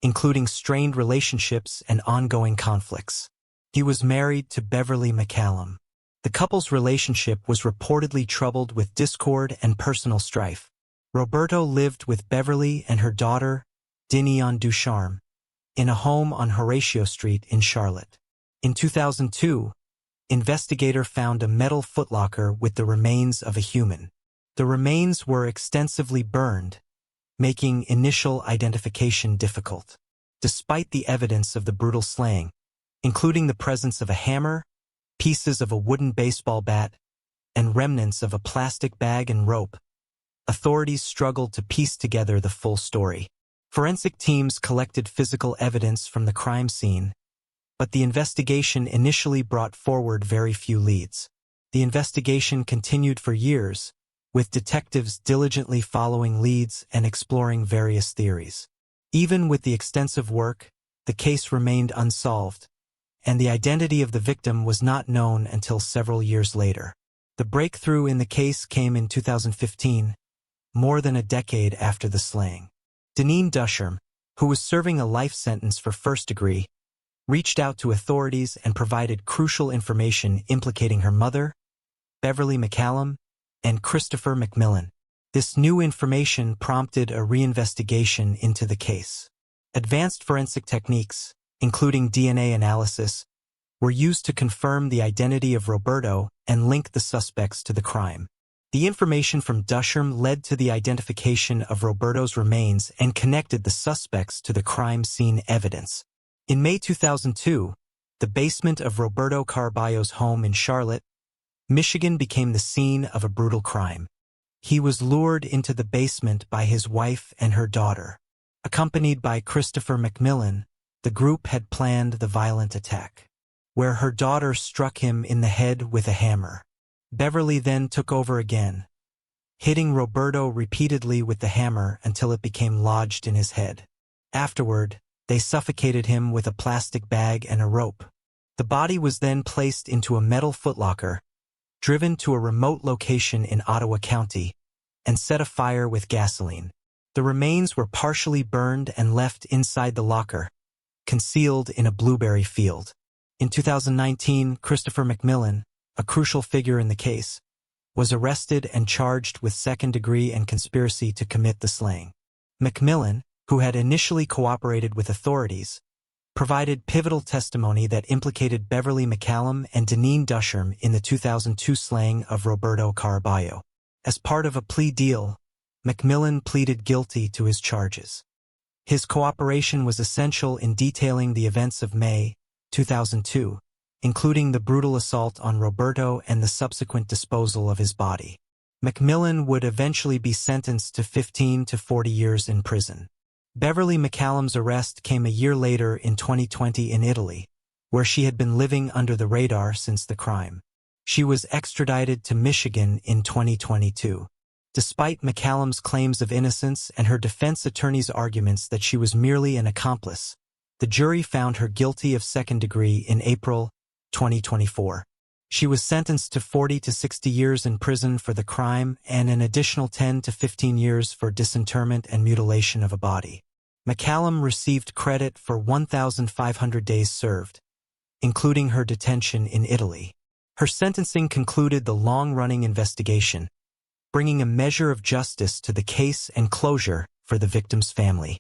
A: including strained relationships and ongoing conflicts. He was married to Beverly McCallum. The couple's relationship was reportedly troubled with discord and personal strife. Roberto lived with Beverly and her daughter, Dinion Ducharme, in a home on Horatio Street in Charlotte. In 2002, investigators found a metal footlocker with the remains of a human. The remains were extensively burned, making initial identification difficult. Despite the evidence of the brutal slaying, including the presence of a hammer, pieces of a wooden baseball bat, and remnants of a plastic bag and rope, authorities struggled to piece together the full story. Forensic teams collected physical evidence from the crime scene, but the investigation initially brought forward very few leads. The investigation continued for years, with detectives diligently following leads and exploring various theories. Even with the extensive work, the case remained unsolved, and the identity of the victim was not known until several years later. The breakthrough in the case came in 2015, more than a decade after the slaying. Dinion Ducharme, who was serving a life sentence for first degree, reached out to authorities and provided crucial information implicating her mother, Beverly McCallum, and Christopher McMillan. This new information prompted a reinvestigation into the case. Advanced forensic techniques, including DNA analysis, were used to confirm the identity of Roberto and link the suspects to the crime. The information from Ducharme led to the identification of Roberto's remains and connected the suspects to the crime scene evidence. In May 2002, the basement of Roberto Caraballo's home in Charlotte, Michigan became the scene of a brutal crime. He was lured into the basement by his wife and her daughter. Accompanied by Christopher McMillan, the group had planned the violent attack, where her daughter struck him in the head with a hammer. Beverly then took over again, hitting Roberto repeatedly with the hammer until it became lodged in his head. Afterward, they suffocated him with a plastic bag and a rope. The body was then placed into a metal footlocker, driven to a remote location in Ottawa County, and set afire with gasoline. The remains were partially burned and left inside the locker, concealed in a blueberry field. In 2019, Christopher McMillan, a crucial figure in the case, was arrested and charged with second-degree and conspiracy to commit the slaying. McMillan, who had initially cooperated with authorities, provided pivotal testimony that implicated Beverly McCallum and Dinion Ducharme in the 2002 slaying of Roberto Caraballo. As part of a plea deal, McMillan pleaded guilty to his charges. His cooperation was essential in detailing the events of May 2002, including the brutal assault on Roberto and the subsequent disposal of his body. McMillan would eventually be sentenced to 15 to 40 years in prison. Beverly McCallum's arrest came a year later in 2020 in Italy, where she had been living under the radar since the crime. She was extradited to Michigan in 2022. Despite McCallum's claims of innocence and her defense attorney's arguments that she was merely an accomplice, the jury found her guilty of second degree in April 2024. She was sentenced to 40 to 60 years in prison for the crime and an additional 10 to 15 years for disinterment and mutilation of a body. McCallum received credit for 1,500 days served, including her detention in Italy. Her sentencing concluded the long-running investigation, bringing a measure of justice to the case and closure for the victim's family.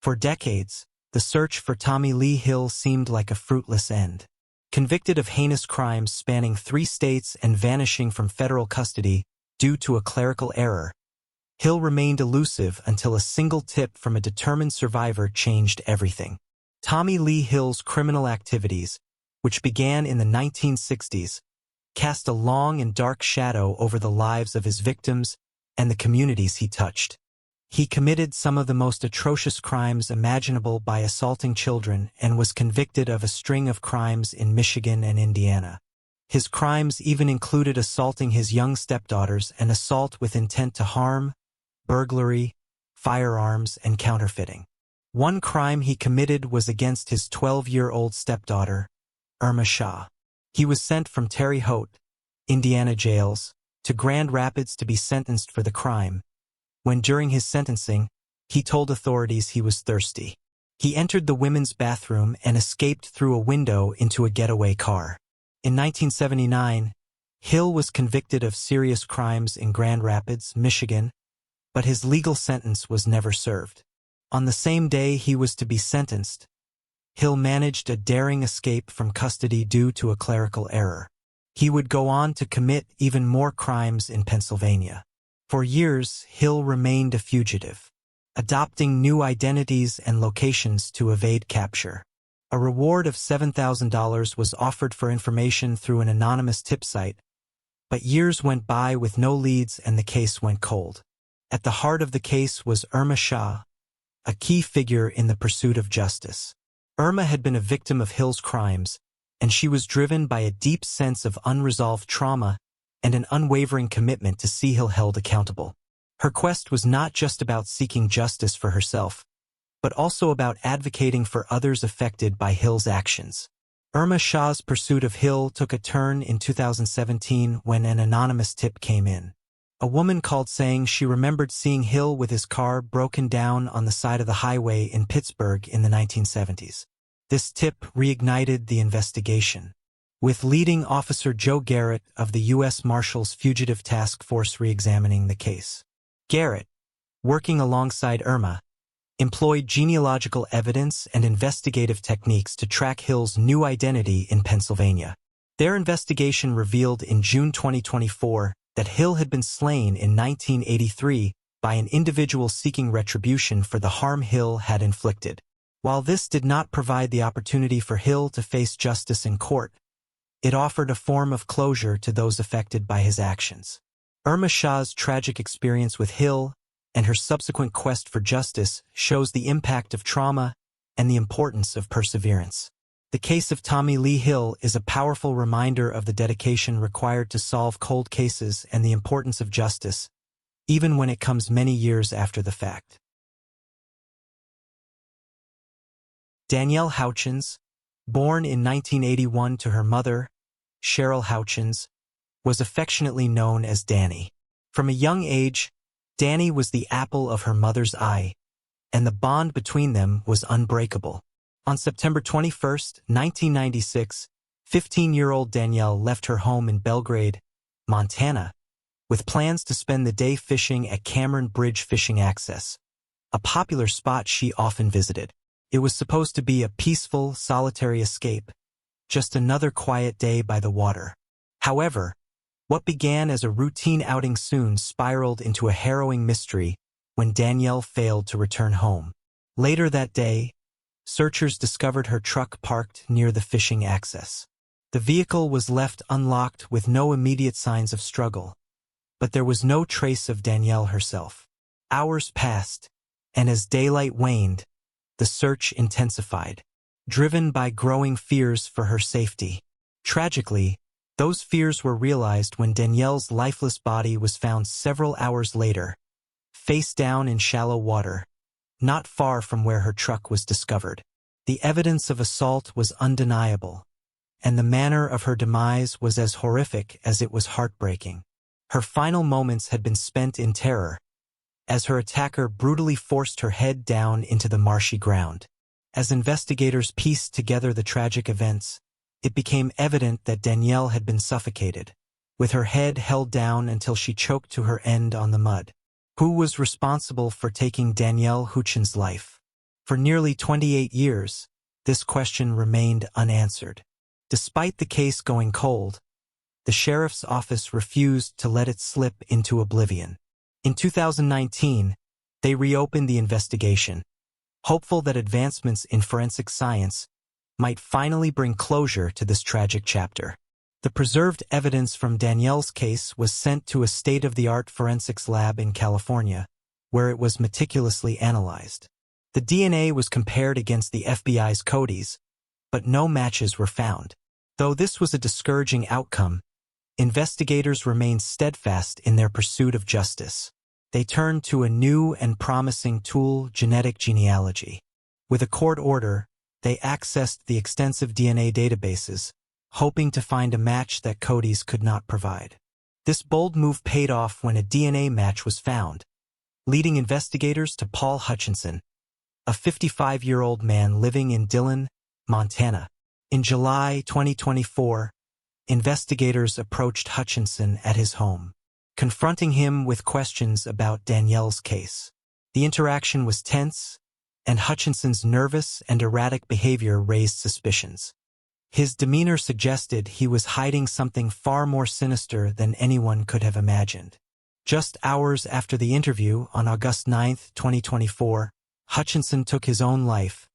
A: For decades, the search for Tommy Lee Hill seemed like a fruitless end. Convicted of heinous crimes spanning 3 states and vanishing from federal custody due to a clerical error, Hill remained elusive until a single tip from a determined survivor changed everything. Tommy Lee Hill's criminal activities, which began in the 1960s, cast a long and dark shadow over the lives of his victims and the communities he touched. He committed some of the most atrocious crimes imaginable by assaulting children and was convicted of a string of crimes in Michigan and Indiana. His crimes even included assaulting his young stepdaughters and assault with intent to harm, burglary, firearms, and counterfeiting. One crime he committed was against his 12-year-old stepdaughter, Irma Shaw. He was sent from Terre Haute, Indiana jails, to Grand Rapids to be sentenced for the crime, when during his sentencing, he told authorities he was thirsty. He entered the women's bathroom and escaped through a window into a getaway car. In 1979, Hill was convicted of serious crimes in Grand Rapids, Michigan, but his legal sentence was never served. On the same day he was to be sentenced, Hill managed a daring escape from custody due to a clerical error. He would go on to commit even more crimes in Pennsylvania. For years, Hill remained a fugitive, adopting new identities and locations to evade capture. A reward of $7,000 was offered for information through an anonymous tip site, but years went by with no leads and the case went cold. At the heart of the case was Irma Shaw, a key figure in the pursuit of justice. Irma had been a victim of Hill's crimes, and she was driven by a deep sense of unresolved trauma and an unwavering commitment to see Hill held accountable. Her quest was not just about seeking justice for herself, but also about advocating for others affected by Hill's actions. Irma Shaw's pursuit of Hill took a turn in 2017 when an anonymous tip came in. A woman called saying she remembered seeing Hill with his car broken down on the side of the highway in Pittsburgh in the 1970s. This tip reignited the investigation, with leading officer Joe Garrett of the U.S. Marshals Fugitive Task Force re-examining the case. Garrett, working alongside Irma, employed genealogical evidence and investigative techniques to track Hill's new identity in Pennsylvania. Their investigation revealed in June 2024 that Hill had been slain in 1983 by an individual seeking retribution for the harm Hill had inflicted. While this did not provide the opportunity for Hill to face justice in court, it offered a form of closure to those affected by his actions. Irma Shaw's tragic experience with Hill and her subsequent quest for justice shows the impact of trauma and the importance of perseverance. The case of Tommy Lee Hill is a powerful reminder of the dedication required to solve cold cases and the importance of justice, even when it comes many years after the fact. Danielle Houchins, born in 1981 to her mother, Cheryl Houchins, was affectionately known as Danny. From a young age, Danny was the apple of her mother's eye, and the bond between them was unbreakable. On September 21, 1996, 15-year-old Danielle left her home in Belgrade, Montana, with plans to spend the day fishing at Cameron Bridge Fishing Access, a popular spot she often visited. It was supposed to be a peaceful, solitary escape, just another quiet day by the water. However, what began as a routine outing soon spiraled into a harrowing mystery when Danielle failed to return home. Later that day, searchers discovered her truck parked near the fishing access. The vehicle was left unlocked with no immediate signs of struggle, but there was no trace of Danielle herself. Hours passed, and as daylight waned, the search intensified, driven by growing fears for her safety. Tragically, those fears were realized when Danielle's lifeless body was found several hours later, face down in shallow water, not far from where her truck was discovered. The evidence of assault was undeniable, and the manner of her demise was as horrific as it was heartbreaking. Her final moments had been spent in terror, as her attacker brutally forced her head down into the marshy ground. As investigators pieced together the tragic events, it became evident that Danielle had been suffocated, with her head held down until she choked to her end on the mud. Who was responsible for taking Danielle Hutchin's life? For nearly 28 years, this question remained unanswered. Despite the case going cold, the sheriff's office refused to let it slip into oblivion. In 2019, they reopened the investigation, hopeful that advancements in forensic science might finally bring closure to this tragic chapter. The preserved evidence from Danielle's case was sent to a state-of-the-art forensics lab in California, where it was meticulously analyzed. The DNA was compared against the FBI's codes, but no matches were found. Though this was a discouraging outcome, investigators remained steadfast in their pursuit of justice. They turned to a new and promising tool, genetic genealogy. With a court order, they accessed the extensive DNA databases, hoping to find a match that codes could not provide. This bold move paid off when a DNA match was found, leading investigators to Paul Hutchinson, a 55-year-old man living in Dillon, Montana. In July 2024, investigators approached Hutchinson at his home, confronting him with questions about Danielle's case. The interaction was tense, and Hutchinson's nervous and erratic behavior raised suspicions. His demeanor suggested he was hiding something far more sinister than anyone could have imagined. Just hours after the interview, on August 9, 2024, Hutchinson took his own life,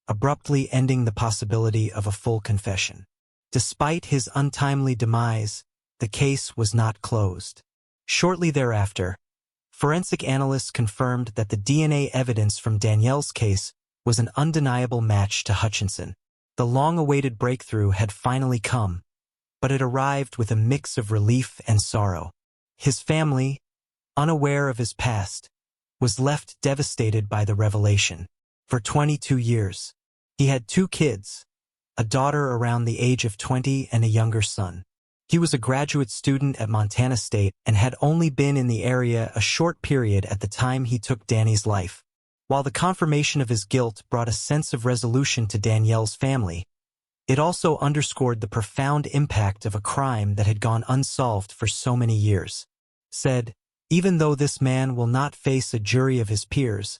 A: abruptly ending the possibility of a full confession. Despite his untimely demise, the case was not closed. Shortly thereafter, forensic analysts confirmed that the DNA evidence from Danielle's case was an undeniable match to Hutchinson. The long-awaited breakthrough had finally come, but it arrived with a mix of relief and sorrow. His family, unaware of his past, was left devastated by the revelation. For 22 years, he had 2 kids, a daughter around the age of 20 and a younger son. He was a graduate student at Montana State and had only been in the area a short period at the time he took Danny's life. While the confirmation of his guilt brought a sense of resolution to Danielle's family, it also underscored the profound impact of a crime that had gone unsolved for so many years. Said, "Even though this man will not face a jury of his peers,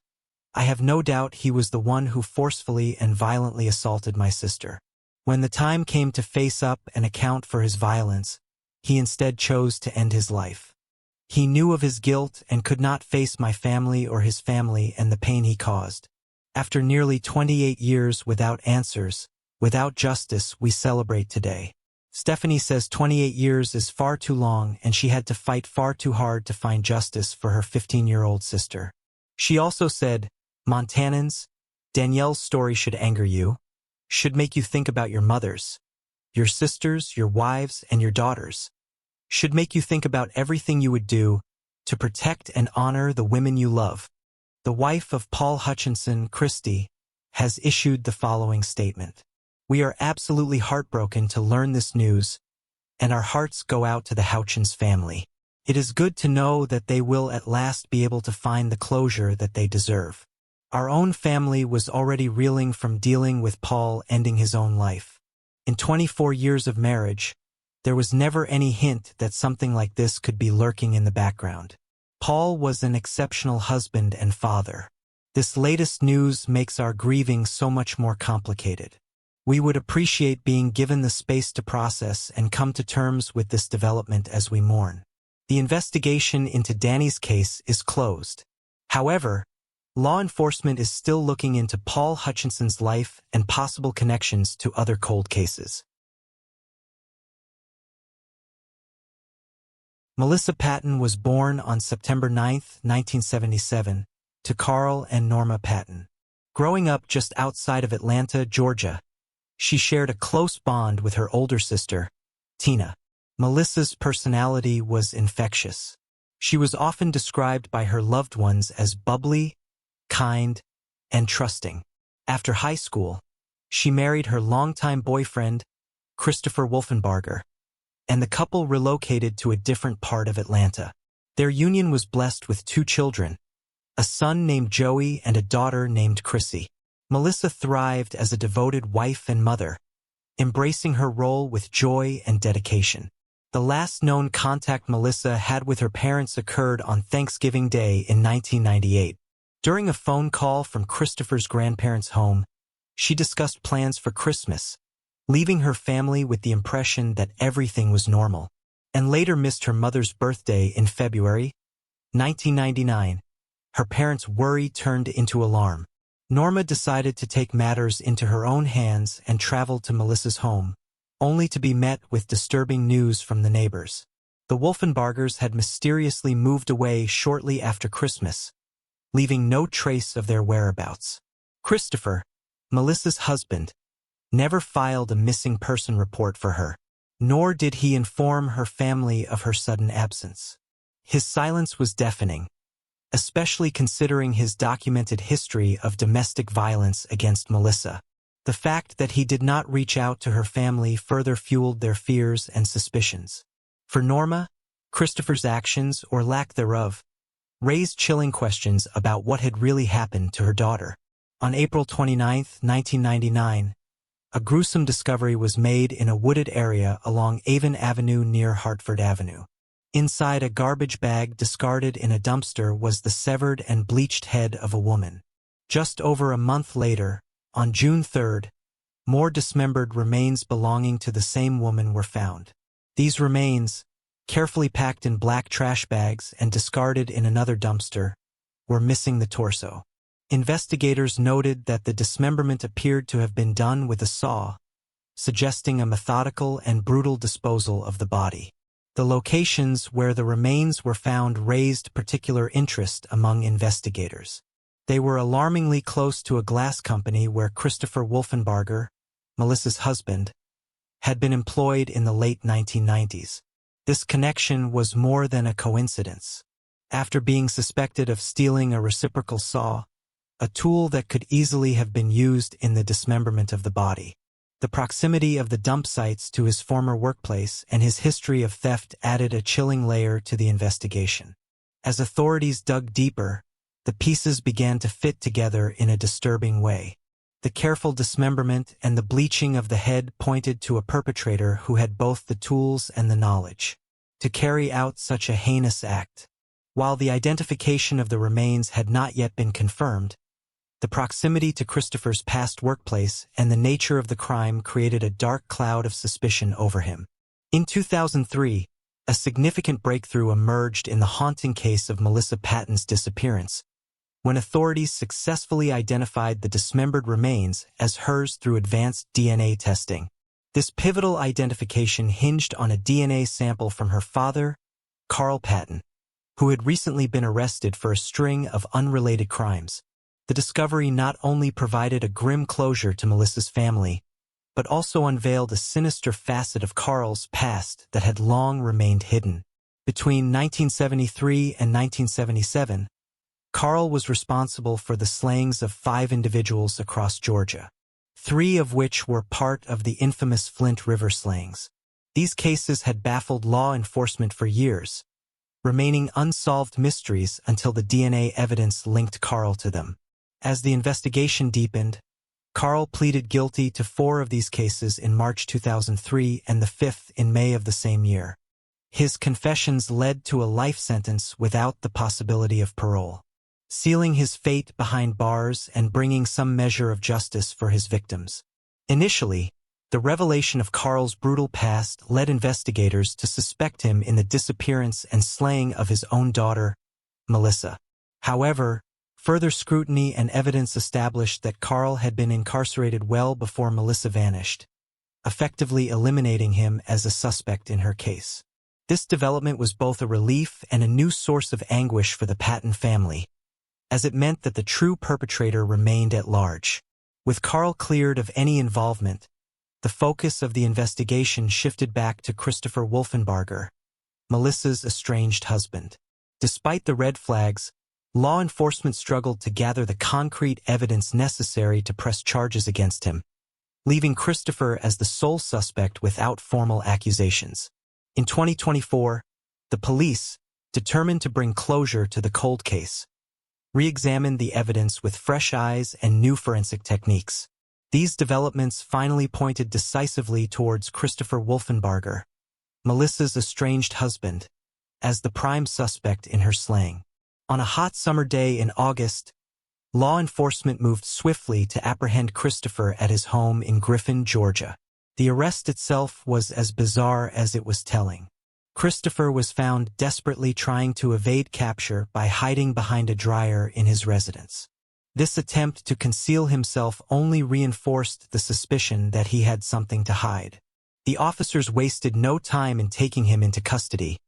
A: I have no doubt he was the one who forcefully and violently assaulted my sister. When the time came to face up and account for his violence, he instead chose to end his life. He knew of his guilt and could not face my family or his family and the pain he caused. After nearly 28 years without answers, without justice, we celebrate today." Stephanie says 28 years is far too long and she had to fight far too hard to find justice for her 15-year-old sister. She also said, "Montanans, Danielle's story should anger you, should make you think about your mothers, your sisters, your wives, and your daughters, should make you think about everything you would do to protect and honor the women you love." The wife of Paul Hutchinson, Christy, has issued the following statement. "We are absolutely heartbroken to learn this news, and our hearts go out to the Hutchins family. It is good to know that they will at last be able to find the closure that they deserve. Our own family was already reeling from dealing with Paul ending his own life. In 24 years of marriage, there was never any hint that something like this could be lurking in the background. Paul was an exceptional husband and father. This latest news makes our grieving so much more complicated. We would appreciate being given the space to process and come to terms with this development as we mourn. The investigation into Danny's case is closed. However, law enforcement is still looking into Paul Hutchinson's life and possible connections to other cold cases." Melissa Patton was born on September 9, 1977, to Carl and Norma Patton. Growing up just outside of Atlanta, Georgia, she shared a close bond with her older sister, Tina. Melissa's personality was infectious. She was often described by her loved ones as bubbly, kind, and trusting. After high school, she married her longtime boyfriend, Christopher Wolfenbarger, and the couple relocated to a different part of Atlanta. Their union was blessed with 2 children, a son named Joey and a daughter named Chrissy. Melissa thrived as a devoted wife and mother, embracing her role with joy and dedication. The last known contact Melissa had with her parents occurred on Thanksgiving Day in 1998. During a phone call from Christopher's grandparents' home, she discussed plans for Christmas, leaving her family with the impression that everything was normal, and later missed her mother's birthday in February 1999. Her parents' worry turned into alarm. Norma decided to take matters into her own hands and traveled to Melissa's home, only to be met with disturbing news from the neighbors. The Wolfenbargers had mysteriously moved away shortly after Christmas, leaving no trace of their whereabouts. Christopher, Melissa's husband, never filed a missing person report for her, nor did he inform her family of her sudden absence. His silence was deafening, especially considering his documented history of domestic violence against Melissa. The fact that he did not reach out to her family further fueled their fears and suspicions. For Norma, Christopher's actions, or lack thereof, raised chilling questions about what had really happened to her daughter. On April 29, 1999, a gruesome discovery was made in a wooded area along Avon Avenue near Hartford Avenue. Inside a garbage bag discarded in a dumpster was the severed and bleached head of a woman. Just over a month later, on June 3rd, more dismembered remains belonging to the same woman were found. These remains, carefully packed in black trash bags and discarded in another dumpster, were missing the torso. Investigators noted that the dismemberment appeared to have been done with a saw, suggesting a methodical and brutal disposal of the body. The locations where the remains were found raised particular interest among investigators. They were alarmingly close to a glass company where Christopher Wolfenbarger, Melissa's husband, had been employed in the late 1990s. This connection was more than a coincidence. After being suspected of stealing a reciprocal saw, a tool that could easily have been used in the dismemberment of the body, the proximity of the dump sites to his former workplace and his history of theft added a chilling layer to the investigation. As authorities dug deeper, the pieces began to fit together in a disturbing way. The careful dismemberment and the bleaching of the head pointed to a perpetrator who had both the tools and the knowledge to carry out such a heinous act. While the identification of the remains had not yet been confirmed, the proximity to Christopher's past workplace and the nature of the crime created a dark cloud of suspicion over him. In 2003, a significant breakthrough emerged in the haunting case of Melissa Patton's disappearance, when authorities successfully identified the dismembered remains as hers through advanced DNA testing. This pivotal identification hinged on a DNA sample from her father, Carl Patton, who had recently been arrested for a string of unrelated crimes. The discovery not only provided a grim closure to Melissa's family, but also unveiled a sinister facet of Carl's past that had long remained hidden. Between 1973 and 1977, Carl was responsible for the slayings of 5 individuals across Georgia, 3 of which were part of the infamous Flint River slayings. These cases had baffled law enforcement for years, remaining unsolved mysteries until the DNA evidence linked Carl to them. As the investigation deepened, Carl pleaded guilty to 4 of these cases in March 2003 and the 5th in May of the same year. His confessions led to a life sentence without the possibility of parole, sealing his fate behind bars and bringing some measure of justice for his victims. Initially, the revelation of Carl's brutal past led investigators to suspect him in the disappearance and slaying of his own daughter, Melissa. However, further scrutiny and evidence established that Carl had been incarcerated well before Melissa vanished, effectively eliminating him as a suspect in her case. This development was both a relief and a new source of anguish for the Patton family, as it meant that the true perpetrator remained at large. With Carl cleared of any involvement, the focus of the investigation shifted back to Christopher Wolfenbarger, Melissa's estranged husband. Despite the red flags, law enforcement struggled to gather the concrete evidence necessary to press charges against him, leaving Christopher as the sole suspect without formal accusations. In 2024, the police, determined to bring closure to the cold case, re-examined the evidence with fresh eyes and new forensic techniques. These developments finally pointed decisively towards Christopher Wolfenbarger, Melissa's estranged husband, as the prime suspect in her slaying. On a hot summer day in August, law enforcement moved swiftly to apprehend Christopher at his home in Griffin, Georgia. The arrest itself was as bizarre as it was telling. Christopher was found desperately trying to evade capture by hiding behind a dryer in his residence. This attempt to conceal himself only reinforced the suspicion that he had something to hide. The officers wasted no time in taking him into custody,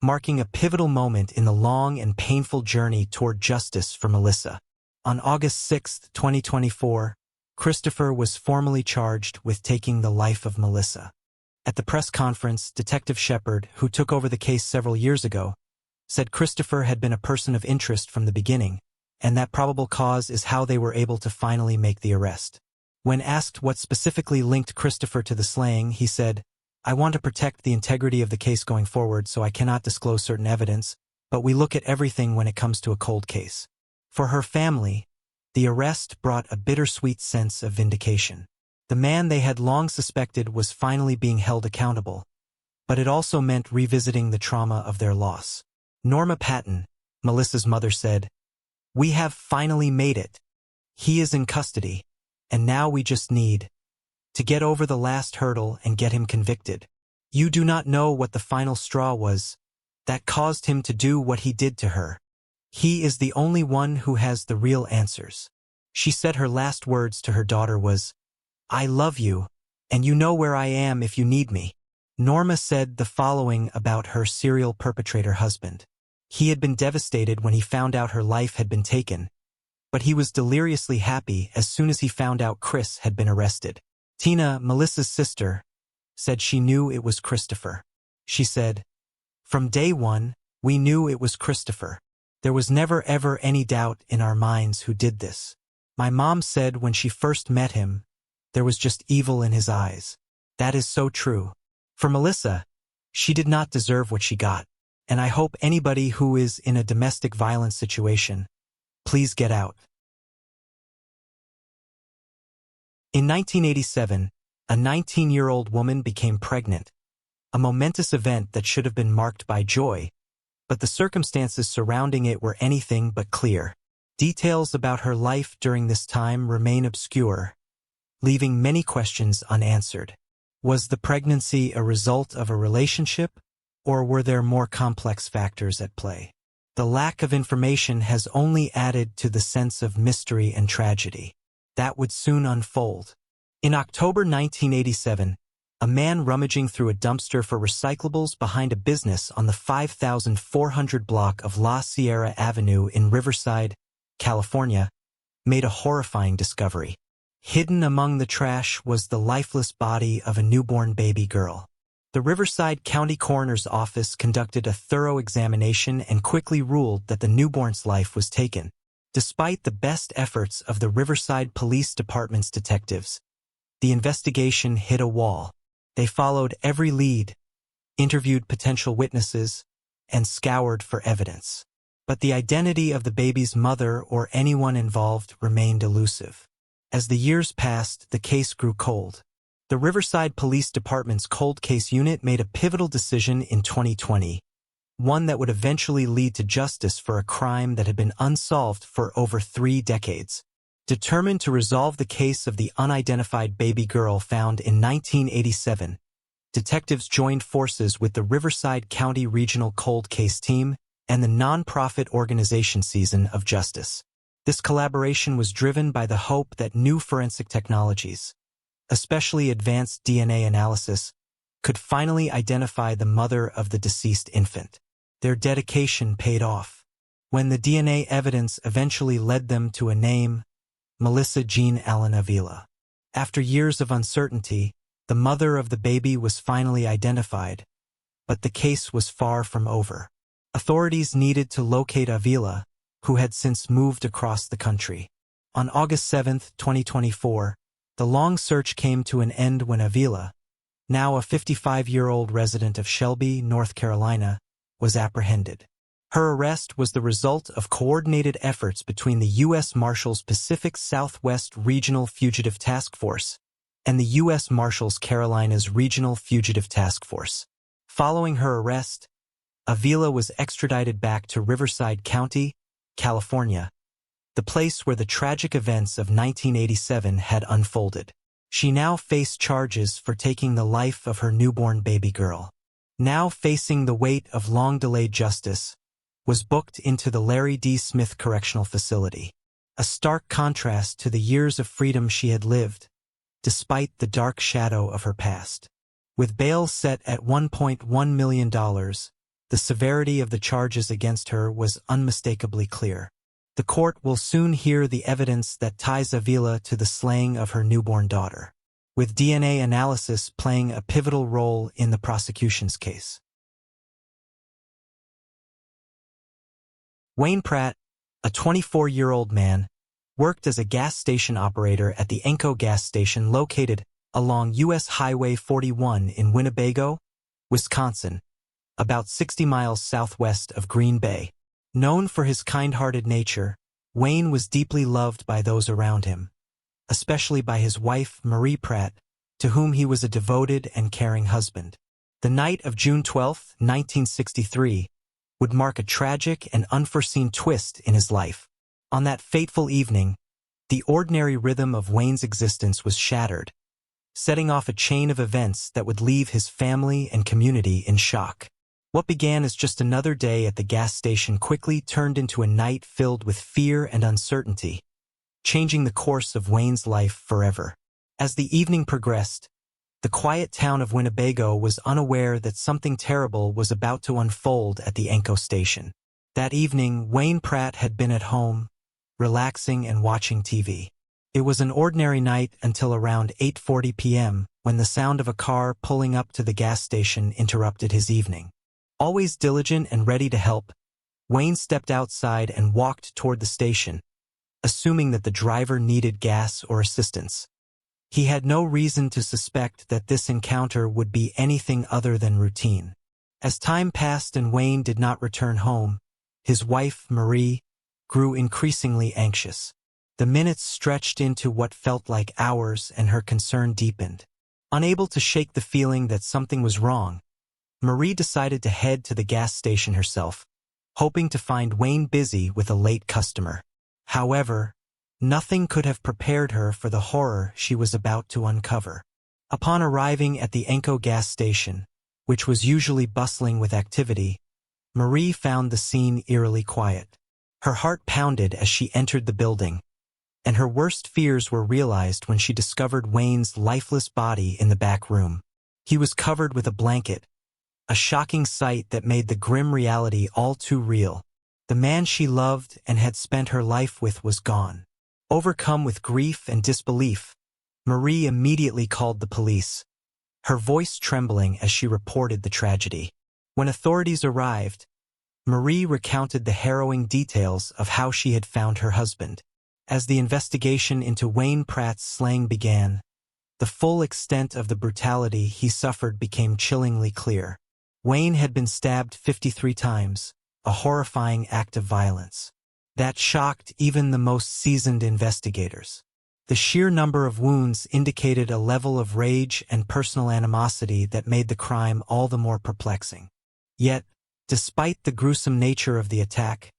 A: marking a pivotal moment in the long and painful journey toward justice for Melissa. On August 6, 2024, Christopher was formally charged with taking the life of Melissa. At the press conference, Detective Shepard, who took over the case several years ago, said Christopher had been a person of interest from the beginning, and that probable cause is how they were able to finally make the arrest. When asked what specifically linked Christopher to the slaying, he said, "I want to protect the integrity of the case going forward, so I cannot disclose certain evidence, but we look at everything when it comes to a cold case." For her family, the arrest brought a bittersweet sense of vindication. The man they had long suspected was finally being held accountable, but it also meant revisiting the trauma of their loss. Norma Patton, Melissa's mother, said, "We have finally made it. He is in custody, and now we just need to get over the last hurdle and get him convicted. You do not know what the final straw was that caused him to do what he did to her. He is the only one who has the real answers." She said her last words to her daughter was, "I love you, and you know where I am if you need me." Norma said the following about her serial perpetrator husband. He had been devastated when he found out her life had been taken, but he was deliriously happy as soon as he found out Chris had been arrested. Tina, Melissa's sister, said she knew it was Christopher. She said, "From day one, we knew it was Christopher. There was never ever any doubt in our minds who did this. My mom said when she first met him, there was just evil in his eyes. That is so true." For Melissa, she did not deserve what she got, and I hope anybody who is in a domestic violence situation, please get out. In 1987, a 19-year-old woman became pregnant, a momentous event that should have been marked by joy, but the circumstances surrounding it were anything but clear. Details about her life during this time remain obscure, leaving many questions unanswered. Was the pregnancy a result of a relationship, or were there more complex factors at play? The lack of information has only added to the sense of mystery and tragedy that would soon unfold. In October 1987, a man rummaging through a dumpster for recyclables behind a business on the 5400 block of La Sierra Avenue in Riverside, California, made a horrifying discovery. Hidden among the trash was the lifeless body of a newborn baby girl. The Riverside County Coroner's Office conducted a thorough examination and quickly ruled that the newborn's life was taken. Despite the best efforts of the Riverside Police Department's detectives, the investigation hit a wall. They followed every lead, interviewed potential witnesses, and scoured for evidence. But the identity of the baby's mother or anyone involved remained elusive. As the years passed, the case grew cold. The Riverside Police Department's cold case unit made a pivotal decision in 2020, one that would eventually lead to justice for a crime that had been unsolved for over 3 decades. Determined to resolve the case of the unidentified baby girl found in 1987, detectives joined forces with the Riverside County Regional Cold Case Team and the nonprofit organization Season of Justice. This collaboration was driven by the hope that new forensic technologies, especially advanced DNA analysis, could finally identify the mother of the deceased infant. Their dedication paid off. When the DNA evidence eventually led them to a name, Melissa Jean Allen Avila. After years of uncertainty, the mother of the baby was finally identified, but the case was far from over. Authorities needed to locate Avila, who had since moved across the country. On August 7, 2024, the long search came to an end when Avila, now a 55-year-old resident of Shelby, North Carolina, was apprehended. Her arrest was the result of coordinated efforts between the U.S. Marshals Pacific Southwest Regional Fugitive Task Force and the U.S. Marshals Carolinas Regional Fugitive Task Force. Following her arrest, Avila was extradited back to Riverside County, California, the place where the tragic events of 1987 had unfolded. She now faced charges for taking the life of her newborn baby girl. Now facing the weight of long-delayed justice, was booked into the Larry D. Smith Correctional Facility. A stark contrast to the years of freedom she had lived, despite the dark shadow of her past. With bail set at $1.1 million, the severity of the charges against her was unmistakably clear. The court will soon hear the evidence that ties Avila to the slaying of her newborn daughter, with DNA analysis playing a pivotal role in the prosecution's case. Wayne Pratt, a 24-year-old man, worked as a gas station operator at the Enco gas station located along U.S. Highway 41 in Winnebago, Wisconsin, about 60 miles southwest of Green Bay. Known for his kind-hearted nature, Wayne was deeply loved by those around him, especially by his wife, Marie Pratt, to whom he was a devoted and caring husband. The night of June 12, 1963, would mark a tragic and unforeseen twist in his life. On that fateful evening, the ordinary rhythm of Wayne's existence was shattered, setting off a chain of events that would leave his family and community in shock. What began as just another day at the gas station quickly turned into a night filled with fear and uncertainty, changing the course of Wayne's life forever. As the evening progressed, the quiet town of Winnebago was unaware that something terrible was about to unfold at the Enco station. That evening, Wayne Pratt had been at home, relaxing and watching TV. It was an ordinary night until around 8:40 p.m. when the sound of a car pulling up to the gas station interrupted his evening. Always diligent and ready to help, Wayne stepped outside and walked toward the station, assuming that the driver needed gas or assistance. He had no reason to suspect that this encounter would be anything other than routine. As time passed and Wayne did not return home, his wife, Marie, grew increasingly anxious. The minutes stretched into what felt like hours and her concern deepened. Unable to shake the feeling that something was wrong, Marie decided to head to the gas station herself, hoping to find Wayne busy with a late customer. However, nothing could have prepared her for the horror she was about to uncover. Upon arriving at the Enco gas station, which was usually bustling with activity, Marie found the scene eerily quiet. Her heart pounded as she entered the building, and her worst fears were realized when she discovered Wayne's lifeless body in the back room. He was covered with a blanket, a shocking sight that made the grim reality all too real. The man she loved and had spent her life with was gone. Overcome with grief and disbelief, Marie immediately called the police, her voice trembling as she reported the tragedy. When authorities arrived, Marie recounted the harrowing details of how she had found her husband. As the investigation into Wayne Pratt's slaying began, the full extent of the brutality he suffered became chillingly clear. Wayne had been stabbed 53 times, a horrifying act of violence that shocked even the most seasoned investigators. The sheer number of wounds indicated a level of rage and personal animosity that made the crime all the more perplexing. Yet, despite the gruesome nature of the attack,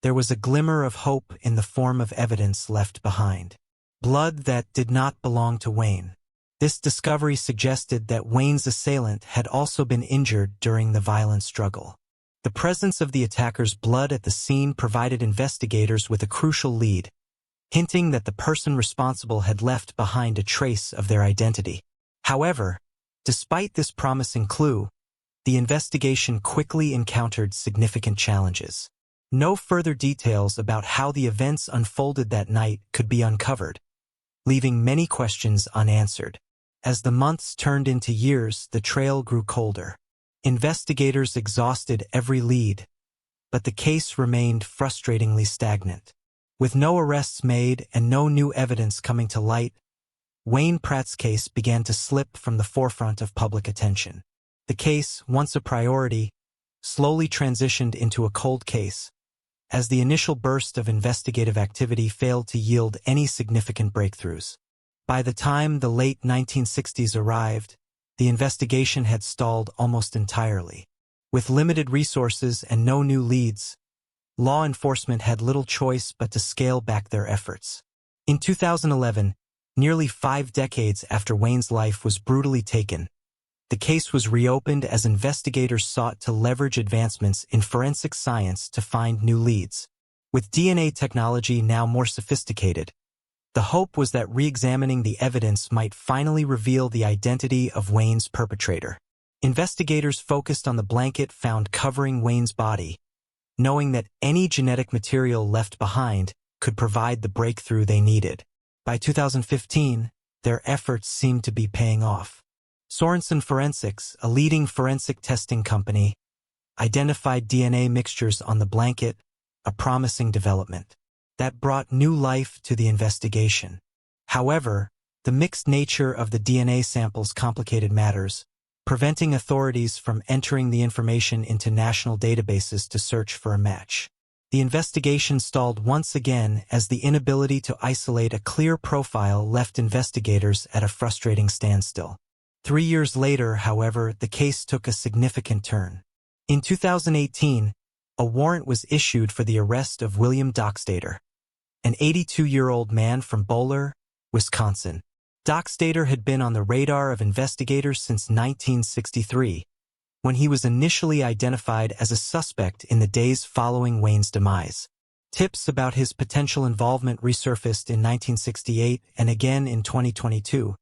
A: there was a glimmer of hope in the form of evidence left behind. Blood that did not belong to Wayne. This discovery suggested that Wayne's assailant had also been injured during the violent struggle. The presence of the attacker's blood at the scene provided investigators with a crucial lead, hinting that the person responsible had left behind a trace of their identity. However, despite this promising clue, the investigation quickly encountered significant challenges. No further details about how the events unfolded that night could be uncovered, leaving many questions unanswered. As the months turned into years, the trail grew colder. Investigators exhausted every lead, but the case remained frustratingly stagnant. With no arrests made and no new evidence coming to light, Wayne Pratt's case began to slip from the forefront of public attention. The case, once a priority, slowly transitioned into a cold case, as the initial burst of investigative activity failed to yield any significant breakthroughs. By the time the late 1960s arrived, the investigation had stalled almost entirely. With limited resources and no new leads, law enforcement had little choice but to scale back their efforts. In 2011, nearly 5 decades after Wayne's life was brutally taken, the case was reopened as investigators sought to leverage advancements in forensic science to find new leads. With DNA technology now more sophisticated, the hope was that re-examining the evidence might finally reveal the identity of Wayne's perpetrator. Investigators focused on the blanket found covering Wayne's body, knowing that any genetic material left behind could provide the breakthrough they needed. By 2015, their efforts seemed to be paying off. Sorensen Forensics, a leading forensic testing company, identified DNA mixtures on the blanket, a promising development that brought new life to the investigation. However, the mixed nature of the DNA samples complicated matters, preventing authorities from entering the information into national databases to search for a match. The investigation stalled once again as the inability to isolate a clear profile left investigators at a frustrating standstill. 3 years later, however, the case took a significant turn. In 2018, a warrant was issued for the arrest of William Dockstader, an 82-year-old man from Bowler, Wisconsin. Dockstader had been on the radar of investigators since 1963, when he was initially identified as a suspect in the days following Wayne's demise. Tips about his potential involvement resurfaced in 1968 and again in 2022,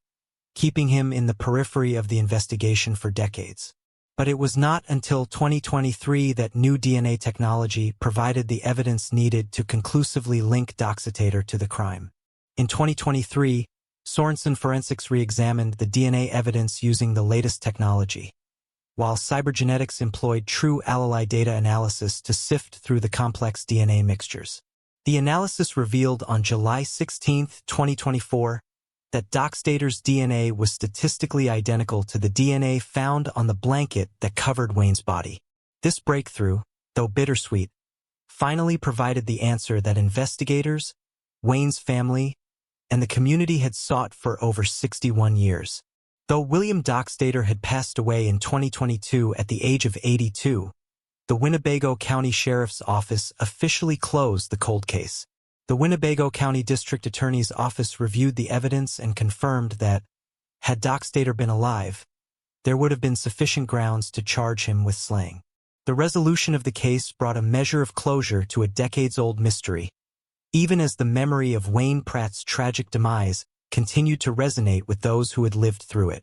A: keeping him in the periphery of the investigation for decades. But it was not until 2023 that new DNA technology provided the evidence needed to conclusively link Dockstader to the crime. In 2023, Sorensen Forensics re-examined the DNA evidence using the latest technology, while cybergenetics employed true allele data analysis to sift through the complex DNA mixtures. The analysis revealed on July 16, 2024, that Dockstader's DNA was statistically identical to the DNA found on the blanket that covered Wayne's body. This breakthrough, though bittersweet, finally provided the answer that investigators, Wayne's family, and the community had sought for over 61 years. Though William Dockstader had passed away in 2022 at the age of 82, the Winnebago County Sheriff's Office officially closed the cold case. The Winnebago County District Attorney's Office reviewed the evidence and confirmed that, had Dockstader been alive, there would have been sufficient grounds to charge him with slaying. The resolution of the case brought a measure of closure to a decades-old mystery, even as the memory of Wayne Pratt's tragic demise continued to resonate with those who had lived through it.